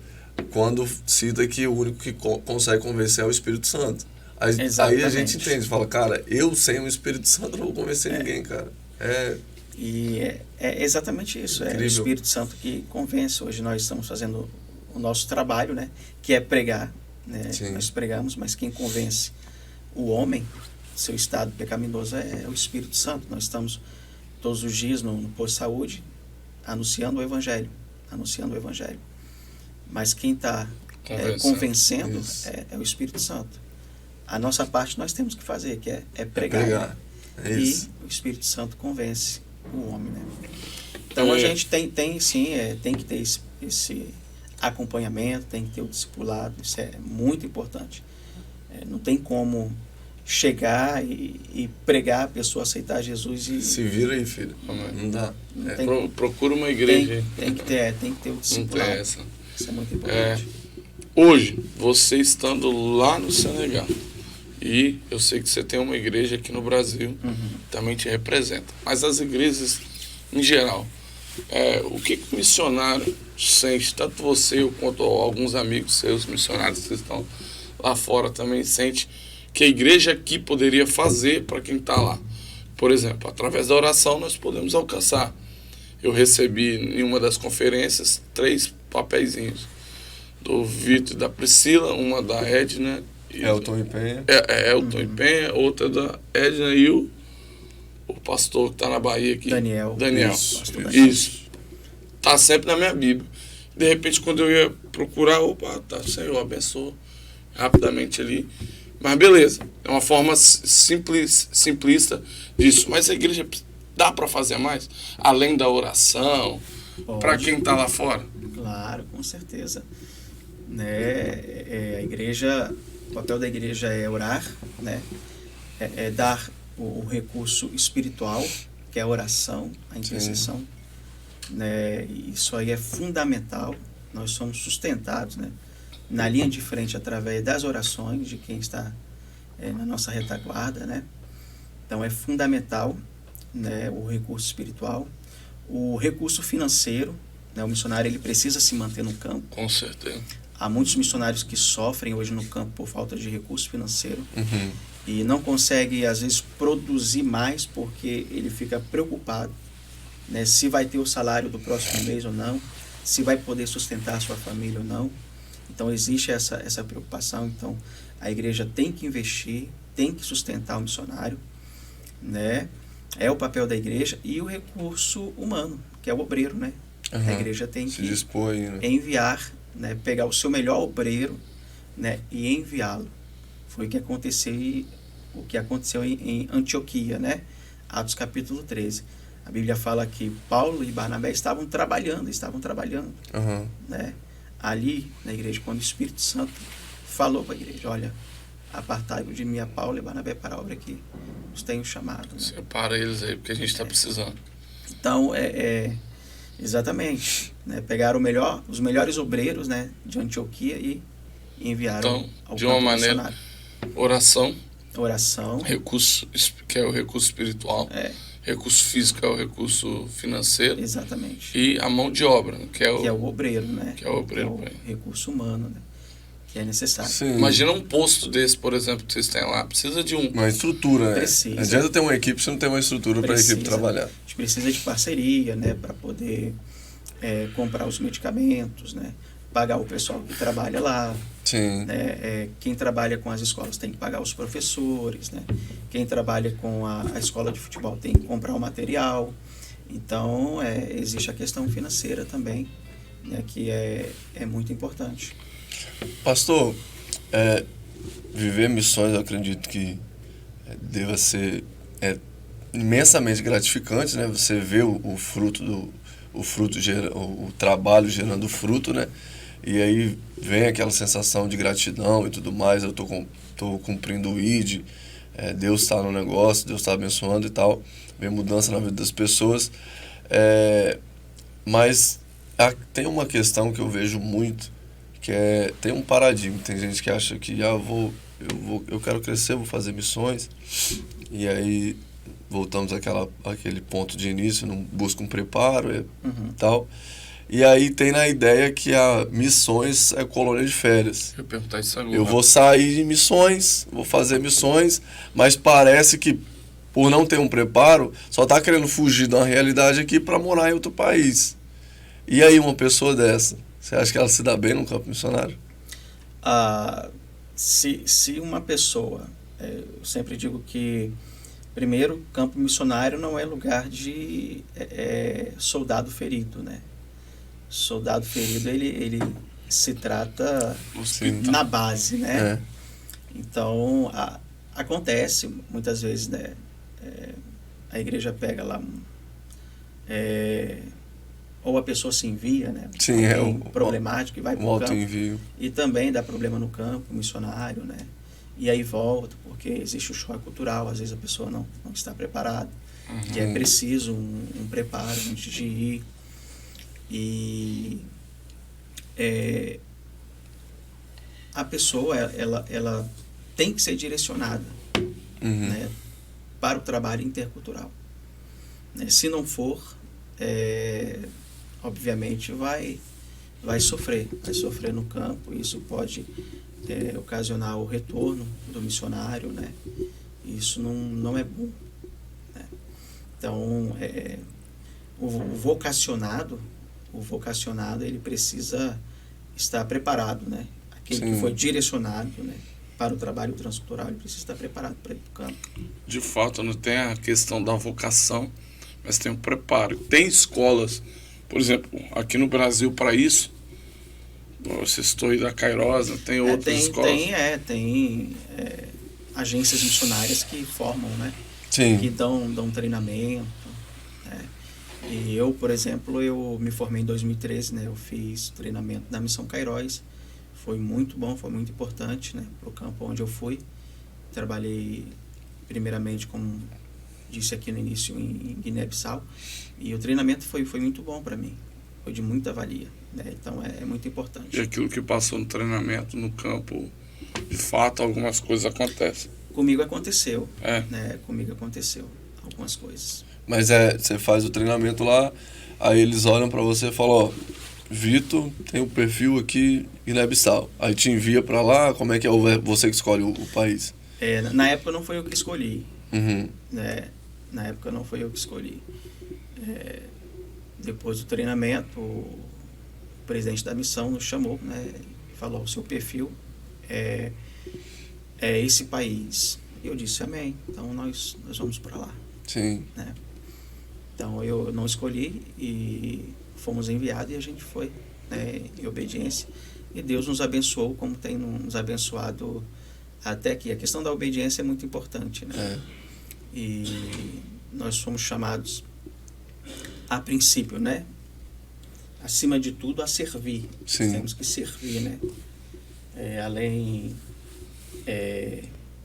quando cita que o único que consegue convencer é o Espírito Santo. Aí a gente entende, fala, cara, eu sem o Espírito Santo não vou convencer ninguém, cara. E é exatamente isso, incrível. É o Espírito Santo que convence. Hoje nós estamos fazendo o nosso trabalho, né, que é pregar, né? Nós pregamos, mas quem convence o homem, seu estado pecaminoso, é o Espírito Santo. Nós estamos todos os dias no posto de saúde anunciando o Evangelho, mas quem está convencendo é o Espírito Santo. A nossa parte nós temos que fazer, que é pregar. E o Espírito Santo convence o homem, né? Então a gente tem que ter esse acompanhamento, tem que ter o discipulado, isso é muito importante. Não tem como chegar e pregar, a pessoa aceitar Jesus e... Se vira aí, filho. Não dá. Procura uma igreja. Tem que ter o discipulado. Isso é muito importante. Hoje, você estando lá no Senegal, e eu sei que você tem uma igreja aqui no Brasil, também te representa. Mas as igrejas, em geral, o que o missionário sente, tanto você quanto alguns amigos seus, missionários que estão lá fora também, sente que a igreja aqui poderia fazer para quem está lá? Por exemplo, através da oração nós podemos alcançar. Eu recebi em uma das conferências 3 papeizinhos, do Vitor e da Priscila, uma da Edna, Elton e Penha. Elton e Penha, outra da Edna e o pastor que está na Bahia aqui. Daniel. Isso. Tá sempre na minha Bíblia. De repente, quando eu ia procurar, Senhor, abençoa rapidamente ali. Mas beleza, é uma forma simplista disso. Mas a igreja dá para fazer mais? Além da oração, para quem está lá fora? Claro, com certeza. A igreja, o papel da igreja é orar, né? É dar o recurso espiritual, que é a oração, a intercessão. Né? Isso aí é fundamental. Nós somos sustentados, né, na linha de frente através das orações de quem está na nossa retaguarda, né? Então é fundamental, né, o recurso espiritual, o recurso financeiro, né? O missionário ele precisa se manter no campo. Com certeza. Há muitos missionários que sofrem hoje no campo por falta de recurso financeiro e não consegue às vezes produzir mais porque ele fica preocupado, né, se vai ter o salário do próximo mês ou não, se vai poder sustentar a sua família ou não. Então existe essa preocupação. Então a igreja tem que investir, tem que sustentar o missionário, né? É o papel da igreja. E o recurso humano, que é o obreiro, né? A igreja tem que dispor aí, né? enviar, né, pegar o seu melhor obreiro, né, e enviá-lo. Foi o que aconteceu em Antioquia, né? Atos capítulo 13. A Bíblia fala que Paulo e Barnabé estavam trabalhando, né? Ali na igreja, quando o Espírito Santo falou para a igreja, olha, apartai-vos de mim a Paulo e Barnabé para a obra que os tenho chamado. Né? Separa eles aí, porque a gente está precisando. Então, exatamente, né? Pegaram os melhores obreiros, né, de Antioquia e enviaram ao de uma maneira, missionário. Oração, recurso, que é o recurso espiritual, recurso físico é o recurso financeiro. Exatamente. E a mão de obra, que é o obreiro, né? Que é o obreiro. Que é o recurso humano, né? Que é necessário. Sim. Imagina um posto desse, por exemplo, que vocês têm lá. Precisa de uma estrutura, né? Precisa. Não adianta ter uma equipe se não tem uma estrutura para a equipe trabalhar. A gente precisa de parceria, né? Para poder comprar os medicamentos, né? Pagar o pessoal que trabalha lá. Sim. Né? Quem trabalha com as escolas tem que pagar os professores, né? Quem trabalha com a escola de futebol tem que comprar o material. Então, existe a questão financeira também, né? Que é muito importante. Pastor, viver missões eu acredito que deva ser imensamente gratificante, né? Você vê o trabalho gerando fruto, né? E aí vem aquela sensação de gratidão e tudo mais, eu tô cumprindo o ID, Deus está no negócio, Deus está abençoando e tal, vem mudança na vida das pessoas, mas tem uma questão que eu vejo muito, que tem um paradigma, tem gente que acha que eu quero crescer, vou fazer missões, e aí voltamos àquele ponto de início, não busca um preparo e tal. E aí tem na ideia que a missões é colônia de férias. Eu ia perguntar isso agora. Eu vou sair de missões, vou fazer missões, mas parece que por não ter um preparo, só está querendo fugir da realidade aqui para morar em outro país. E aí uma pessoa dessa, você acha que ela se dá bem no campo missionário? Se uma pessoa, eu sempre digo que primeiro, campo missionário não é lugar de soldado ferido, né? Soldado ferido, ele se trata na base, né? Então, acontece muitas vezes, né? A igreja pega lá, ou a pessoa se envia, né? Sim, problemático e vai para o campo. Envio. E também dá problema no campo missionário, né? E aí volta, porque existe o choque cultural, às vezes a pessoa não está preparada. E é preciso um preparo antes de ir. E a pessoa, ela tem que ser direcionada, né, para o trabalho intercultural. Né? Se não for, obviamente vai sofrer no campo. Isso pode ocasionar o retorno do missionário, né? Isso não é bom, né? Então, o vocacionado ele precisa estar preparado, né? Aquele que foi direcionado, né, para o trabalho transcultural, ele precisa estar preparado para ir para o campo. De fato, não tem a questão da vocação, mas tem o preparo. Tem escolas, por exemplo, aqui no Brasil para isso. Você citou aí da Kairos, tem outras escolas? Tem agências missionárias que formam, né? Sim. Que dão treinamento. Né? E eu, por exemplo, eu me formei em 2013, né? Eu fiz treinamento da Missão Kairos. Foi muito bom, foi muito importante, né? Para o campo onde eu fui. Trabalhei primeiramente, como disse aqui no início, em Guiné-Bissau. E o treinamento foi muito bom para mim. Foi de muita valia, né? Então é muito importante. E aquilo que passou no treinamento, no campo, de fato, algumas coisas acontecem. Comigo aconteceu, né? Comigo aconteceu algumas coisas. Mas você faz o treinamento lá, aí eles olham para você e falam, Vitor, tem um perfil aqui em Guiné-Bissau. Aí te envia para lá, como é que você que escolhe o país? Na época não foi eu que escolhi. Né? Na época não foi eu que escolhi. Depois do treinamento, o presidente da missão nos chamou, né, e falou, o seu perfil é esse país. E eu disse, amém, então nós vamos para lá. Sim. Né? Então eu não escolhi e fomos enviados e a gente foi, né, em obediência. E Deus nos abençoou como tem nos abençoado até aqui. A questão da obediência é muito importante, né? E nós fomos chamados a princípio, né? Acima de tudo, a servir. Sim. Temos que servir, né? Além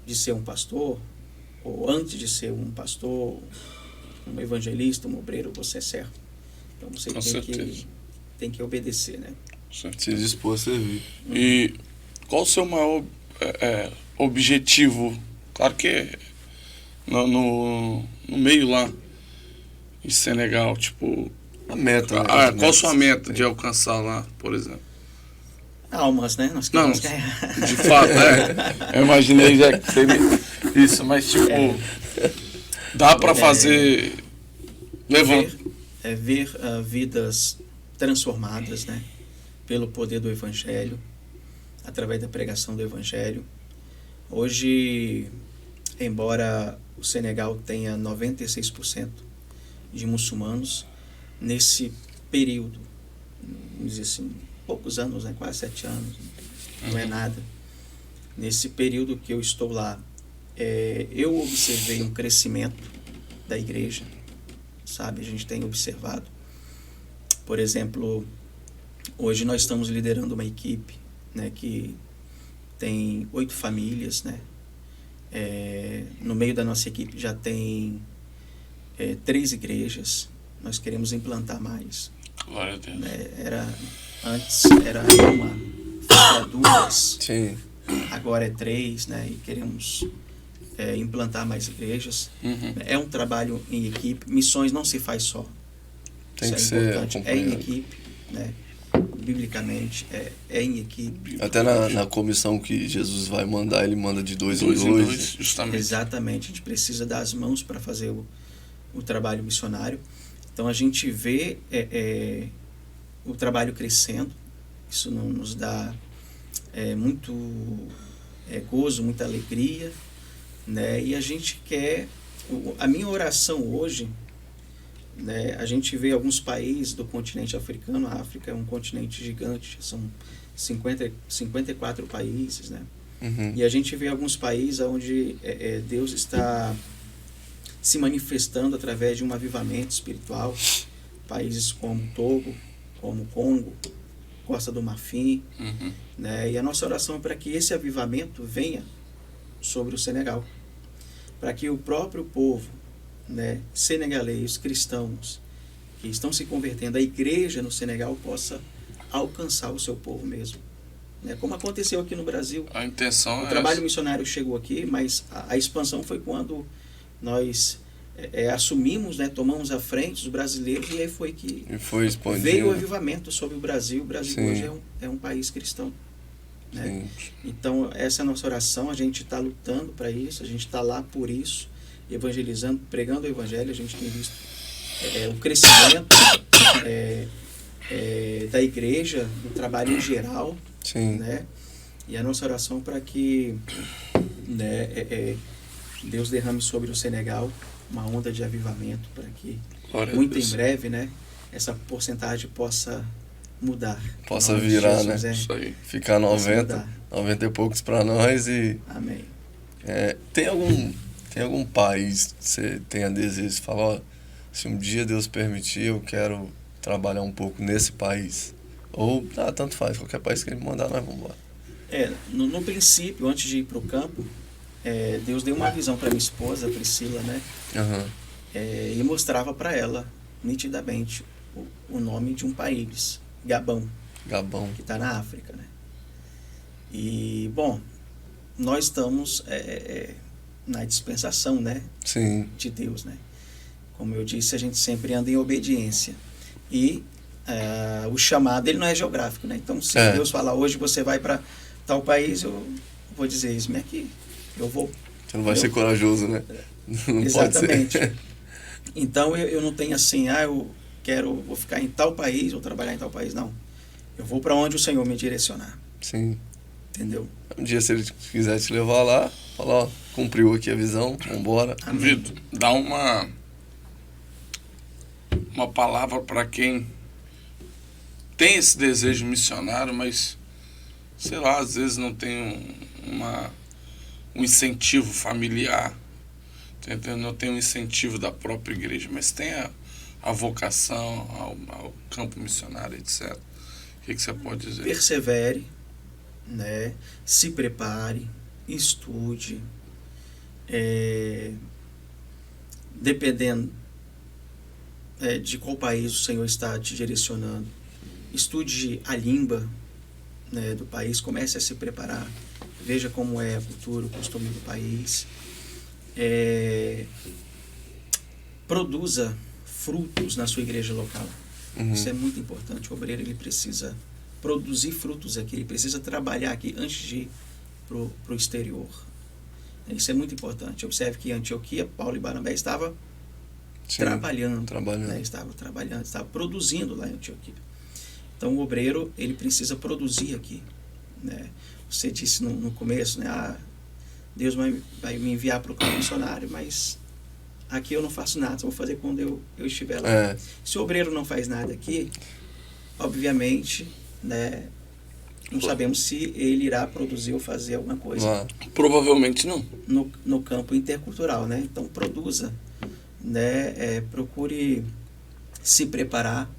de ser um pastor, ou antes de ser um pastor, um evangelista, um obreiro, você é servo. Então você tem que obedecer, né? Se dispor a servir. E qual o seu maior objetivo? Claro que no meio lá em Senegal, tipo... A meta, né? Qual a sua meta de alcançar lá, por exemplo? Almas, né? Nós queremos ganhar. De fato, Eu imaginei já que seria isso, mas tipo... Dá para fazer... Ver vidas transformadas, né? Pelo poder do Evangelho, através da pregação do Evangelho. Hoje, embora o Senegal tenha 96% de muçulmanos, nesse período, vamos dizer assim, poucos anos, né? Quase 7 anos, não é nada. Nesse período que eu estou lá, eu observei um crescimento da igreja, sabe? A gente tem observado. Por exemplo, hoje nós estamos liderando uma equipe né, que tem 8 famílias, né? No meio da nossa equipe já tem 3 igrejas. Nós queremos implantar mais. Glória a Deus. Antes era uma, foi para 2, Sim. agora é 3, né? E queremos implantar mais igrejas. Uhum. É um trabalho em equipe. Missões não se faz só. Tem que Isso é ser importante. É em acompanhado. equipe, né? Biblicamente, é em equipe. Até na comissão que Jesus vai mandar, ele manda de 2 em 2 em 2. 2, justamente. Exatamente. A gente precisa dar as mãos para fazer o trabalho missionário. Então, a gente vê o trabalho crescendo. Isso nos dá muito gozo, muita alegria, né? E a gente quer... A minha oração hoje, né? A gente vê alguns países do continente africano. A África é um continente gigante. São 54 países, né? Uhum. E a gente vê alguns países onde Deus está se manifestando através de um avivamento espiritual. Países como Togo, como Congo, Costa do Marfim, Uhum. né? E a nossa oração é para que esse avivamento venha sobre o Senegal, para que o próprio povo, né, senegalês, cristãos, que estão se convertendo, a igreja no Senegal possa alcançar o seu povo mesmo, né? Como aconteceu aqui no Brasil. A intenção O é trabalho essa. missionário chegou aqui, mas a expansão foi quando nós assumimos, né, tomamos a frente, os brasileiros, e aí foi que E foi expandindo. veio o avivamento sobre o Brasil. O Brasil Sim. hoje é um país cristão, né? Sim. Então, essa é a nossa oração. A gente está lutando para isso, a gente está lá por isso, evangelizando, pregando o evangelho. A gente tem visto o crescimento da igreja, do trabalho em geral, Sim. né? E a nossa oração para que, né, Deus derrame sobre o Senegal uma onda de avivamento, para que Glória a muito em Deus. breve, né, essa porcentagem possa mudar. Possa Em nome de virar, Jesus, né? Isso aí. Ficar Possa 90, mudar. 90 e poucos para nós. E Amém. tem algum país que você tenha desejo de falar, ó, se um dia Deus permitir, eu quero trabalhar um pouco nesse país? Ou, tanto faz, qualquer país que ele mandar, nós vamos embora. No princípio, antes de ir para o campo, Deus deu uma visão para minha esposa, Priscila, né? Aham. E mostrava para ela, nitidamente, o nome de um país, Gabão, Gabão. que está na África, né? E, bom, nós estamos na dispensação, né, Sim. de Deus, né? Como eu disse, a gente sempre anda em obediência. E o chamado, ele não é geográfico, né? Então, se Deus falar, hoje você vai para tal país, eu vou dizer, isso aqui, eu vou. Você não vai ser corajoso, né? Não Exatamente. pode ser. Então, eu não tenho assim, vou ficar em tal país, vou trabalhar em tal país, não. Eu vou para onde o Senhor me direcionar, Sim. entendeu? Um dia, se ele quiser te levar lá, fala, ó, cumpriu aqui a visão, vambora. Amém. Vitor, dá uma palavra para quem tem esse desejo missionário, mas, sei lá, às vezes não tem um incentivo familiar, não tem um incentivo da própria igreja, mas tem a vocação ao campo missionário, etc. O que você pode dizer? Persevere, né? Se prepare, estude, dependendo de qual país o Senhor está te direcionando, estude a língua, né, do país, comece a se preparar, veja como é a cultura, o costume do país, produza frutos na sua igreja local. Uhum. Isso é muito importante. O obreiro, ele precisa produzir frutos aqui, ele precisa trabalhar aqui antes de ir para o exterior. Isso é muito importante. Observe que em Antioquia, Paulo e Barnabé estavam trabalhando. Né? Estavam trabalhando, estavam produzindo lá em Antioquia. Então, o obreiro, ele precisa produzir aqui, né? Você disse no começo, né? Deus vai me enviar para o campo missionário, mas aqui eu não faço nada, só vou fazer quando eu estiver lá. Se o obreiro não faz nada aqui, obviamente, né, não sabemos se ele irá produzir ou fazer alguma coisa. Provavelmente não. No campo intercultural, né? Então, produza, né? Procure se preparar,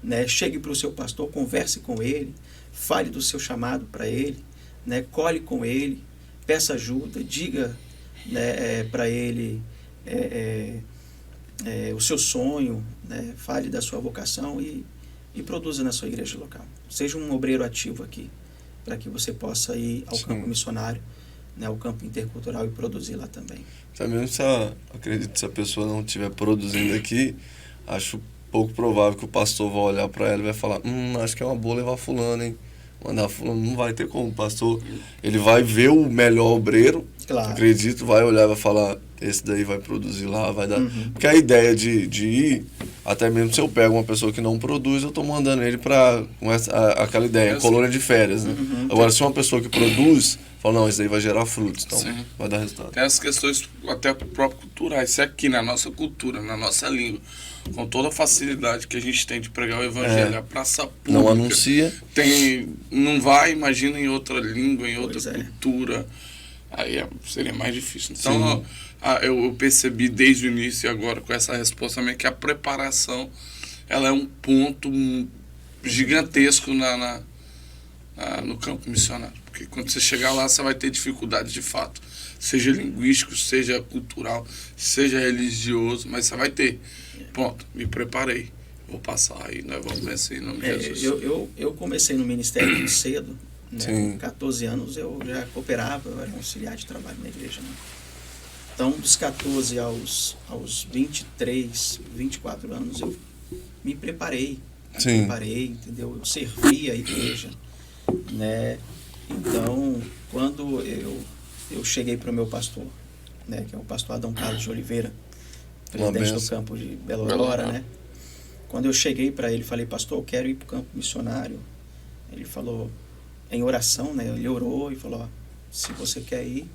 né? Chegue para o seu pastor, converse com ele, fale do seu chamado para ele, né? Colhe com ele, peça ajuda, diga, né, para ele o seu sonho, né? Fale da sua vocação e produza na sua igreja local. Seja um obreiro ativo aqui, para que você possa ir ao campo missionário, né, ao campo intercultural e produzir lá também. Até mesmo acredito que se a pessoa não estiver produzindo aqui, acho pouco provável que o pastor vai olhar para ela e vai falar, acho que é uma boa levar fulano, hein? Mandar fulano, não vai ter como. O pastor, ele vai ver o melhor obreiro, claro. Acredito, vai olhar e vai falar, esse daí vai produzir lá, vai dar... Porque a ideia de ir, até mesmo se eu pego uma pessoa que não produz, eu estou mandando ele para aquela ideia, colônia de férias, né? Agora, se uma pessoa que produz, fala, não, isso daí vai gerar frutos, então vai dar resultado. Tem as questões até próprio culturais. Se aqui na nossa cultura, na nossa língua, com toda a facilidade que a gente tem de pregar o evangelho, a praça pública, não anuncia, não vai, imagina em outra língua, em outra cultura, aí seria mais difícil. Então eu percebi desde o início e agora com essa resposta também que a preparação ela é um ponto gigantesco no campo missionário, porque quando você chegar lá você vai ter dificuldade de fato, seja linguístico, seja cultural, seja religioso, mas você vai ter. Ponto, me preparei, vou passar e nós vamos vencer em nome de Jesus. Eu comecei no ministério muito cedo, né? Com 14 anos eu já cooperava, eu era um auxiliar de trabalho na igreja, né? Então, dos 14 aos 23, 24 anos, eu me preparei, entendeu? Eu servi a igreja, né? Então, quando eu cheguei para o meu pastor, né? Que é o pastor Adão Carlos de Oliveira, presidente do campo de Belo Aurora, né? Quando eu cheguei para ele, falei, pastor, eu quero ir para o campo missionário. Ele falou, em oração, né? Ele orou e falou, se você quer ir,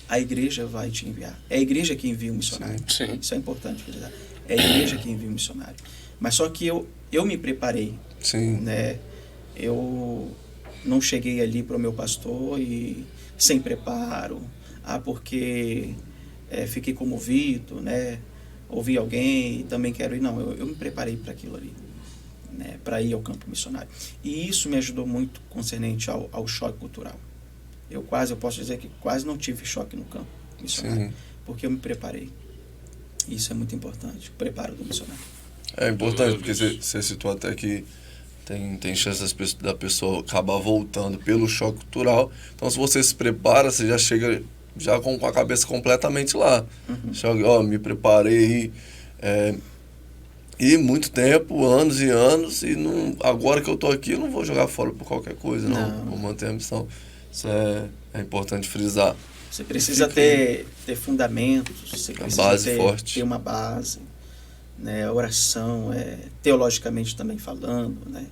a igreja vai te enviar. É a igreja que envia o missionário. Sim. Isso é importante frisar. É a igreja que envia o missionário. Mas só que eu me preparei. Né? Eu não cheguei ali para o meu pastor e sem preparo, porque fiquei comovido, né? Ouvi alguém e também quero ir. Não, eu me preparei para aquilo ali, né? Para ir ao campo missionário. E isso me ajudou muito concernente ao choque cultural. Eu posso dizer que quase não tive choque no campo missionário, porque eu me preparei. Isso é muito importante, o preparo do missionário. É importante, porque você citou até que tem chance da pessoa acabar voltando pelo choque cultural. Então, se você se prepara, você já chega já com a cabeça completamente lá. Me preparei e muito tempo, anos e anos, e agora que eu estou aqui, eu não vou jogar fora por qualquer coisa, não. Vou manter a missão. Isso é importante frisar. Você precisa ter fundamentos, você precisa ter uma base, né? Oração, teologicamente também falando, né?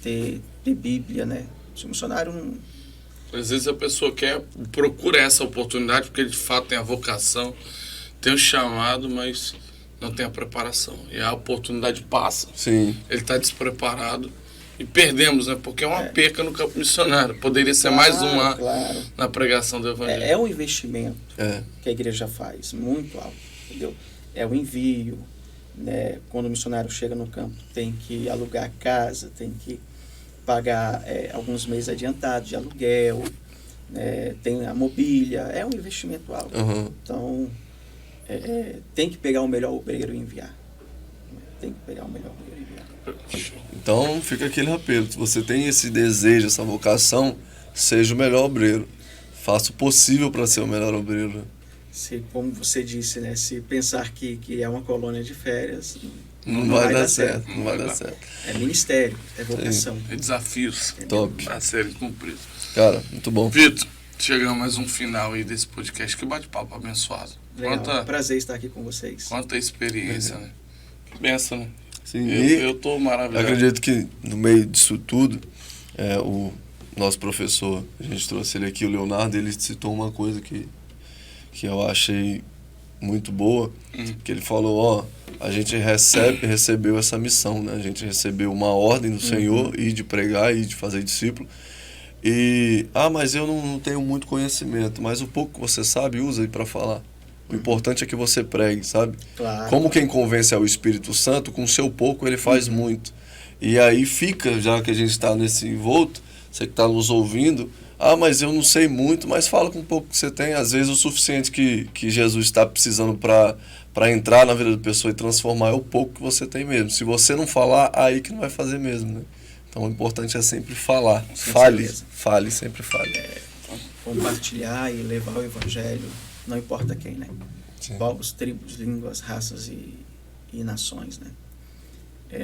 Ter Bíblia, né? Se o missionário não... Às vezes a pessoa procura essa oportunidade porque ele de fato tem a vocação, tem o chamado, mas não tem a preparação. E a oportunidade passa, ele está despreparado e perdemos, né? Porque é uma perca no campo missionário. Poderia ser mais uma na pregação do evangelho. É um investimento que a igreja faz, muito alto, entendeu? É o envio, né? Quando o missionário chega no campo, tem que alugar casa, tem que pagar alguns meses adiantados de aluguel, tem a mobília, é um investimento alto. Então, tem que pegar o melhor obreiro e enviar. Então, fica aquele apelo. Se você tem esse desejo, essa vocação, seja o melhor obreiro. Faça o possível para ser o melhor obreiro. Como você disse, né? Se pensar que é uma colônia de férias... Não vai dar certo. Não vai dar certo. É ministério, é vocação. É desafios top para serem cumpridos. Cara, muito bom. Vitor, chegamos a mais um final aí desse podcast. Que bate-papo abençoado. É um prazer estar aqui com vocês. Quanta experiência, né? Que benção, né? Sim, eu tô maravilhado. Acredito que no meio disso tudo, o nosso professor, a gente trouxe ele aqui, o Leonardo, ele citou uma coisa que eu achei muito boa, que ele falou, a gente recebeu essa missão, né? A gente recebeu uma ordem do Senhor, ir de pregar, ir de fazer discípulo, e, mas eu não tenho muito conhecimento, mas o pouco que você sabe, usa aí para falar. O importante é que você pregue, sabe? Como quem convence é o Espírito Santo, com o seu pouco ele faz muito. E aí fica, já que a gente está nesse envolto, você que está nos ouvindo, mas eu não sei muito, mas fala com um pouco que você tem, às vezes o suficiente que Jesus está precisando para entrar na vida da pessoa e transformar é o pouco que você tem mesmo. Se você não falar, aí que não vai fazer mesmo, né? Então o importante é sempre falar. Fale, sempre fale. Compartilhar e levar o evangelho, não importa quem, né? Sim. Povos, tribos, línguas, raças e nações, né?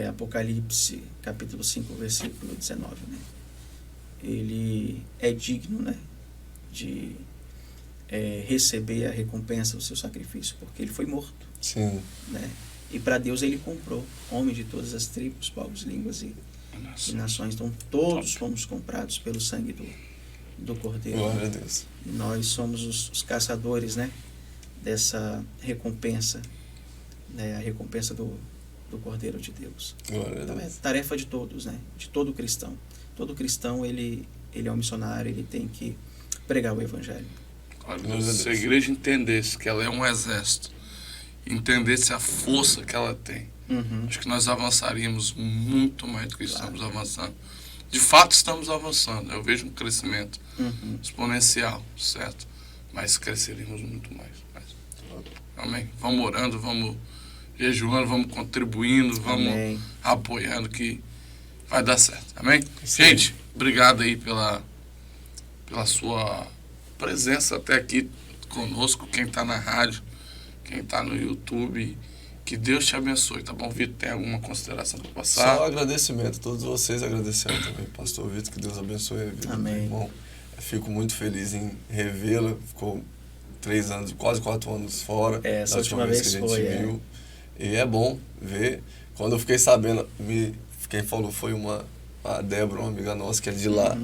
Apocalipse, capítulo 5, versículo 19, né? Ele é digno, né, de receber a recompensa do seu sacrifício, porque ele foi morto. Sim. Né? E para Deus ele comprou homens de todas as tribos, povos, línguas e nações. Então todos fomos comprados pelo sangue do Cordeiro. Glória a Deus. E nós somos os caçadores, né, dessa recompensa, né, a recompensa do Cordeiro de Deus. Glória a Então Deus. é tarefa de todos, né, de todo cristão. Todo cristão, ele é um missionário, ele tem que pregar o evangelho. Olha, se a igreja entendesse que ela é um exército, entendesse a força que ela tem, acho que nós avançaríamos muito mais do que estamos avançando. De fato, estamos avançando. Eu vejo um crescimento exponencial, certo? Mas cresceríamos muito mais. Amém? Vamos orando, vamos jejuando, vamos contribuindo, vamos apoiando que vai dar certo. Amém? Sim. Gente, obrigado aí pela sua presença até aqui conosco, quem está na rádio, quem está no YouTube. Que Deus te abençoe, tá bom, Vitor? Tem alguma consideração para passar? Só agradecimento a todos vocês, agradecendo também, pastor Vitor, que Deus abençoe a vida do meu irmão. Eu fico muito feliz em revê-lo. Ficou 3 anos, quase 4 anos fora. Essa última vez que a gente viu. E é bom ver. Quando eu fiquei sabendo, quem falou foi a Débora, uma amiga nossa, que é de lá.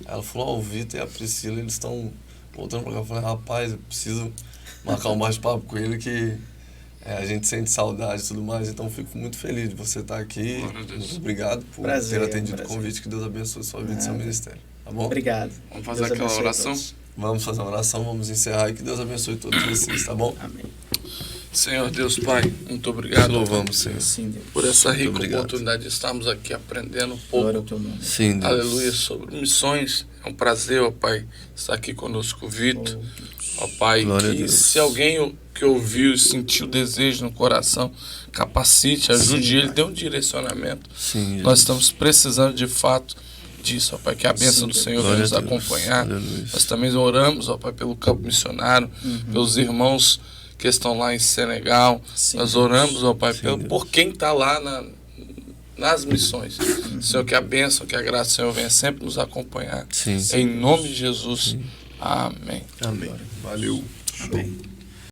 Ela falou, o Vitor e a Priscila, eles estão voltando para cá. Eu falei, rapaz, eu preciso marcar um bate-papo com ele que a gente sente saudade e tudo mais. Então eu fico muito feliz de você estar aqui. Muito obrigado por ter atendido o convite. Que Deus abençoe a sua vida e seu ministério. Tá bom? Obrigado. Vamos fazer aquela oração? Vamos fazer uma oração, vamos encerrar e que Deus abençoe todos vocês, tá bom? Amém. Senhor Deus Pai, muito obrigado. Te louvamos, Senhor. Sim, Deus. Por essa rica oportunidade de estarmos aqui aprendendo um pouco. Glória ao teu nome. Sim, Deus. Aleluia, sobre missões. É um prazer, ó Pai, estar aqui conosco, Vitor. Ó Pai, que se alguém que ouviu e sentiu desejo no coração, capacite, ajude ele, dê um direcionamento. Sim, nós estamos precisando de fato disso, ó Pai, que a bênção do Senhor venha nos acompanhar. Nós também oramos, ó Pai, pelo campo missionário, pelos irmãos que estão lá em Senegal. Nós oramos, ó Pai, por quem está lá nas missões. Senhor, que a bênção, que a graça do Senhor venha sempre nos acompanhar. Em nome de Jesus. Amém. Amém. Valeu. Amém.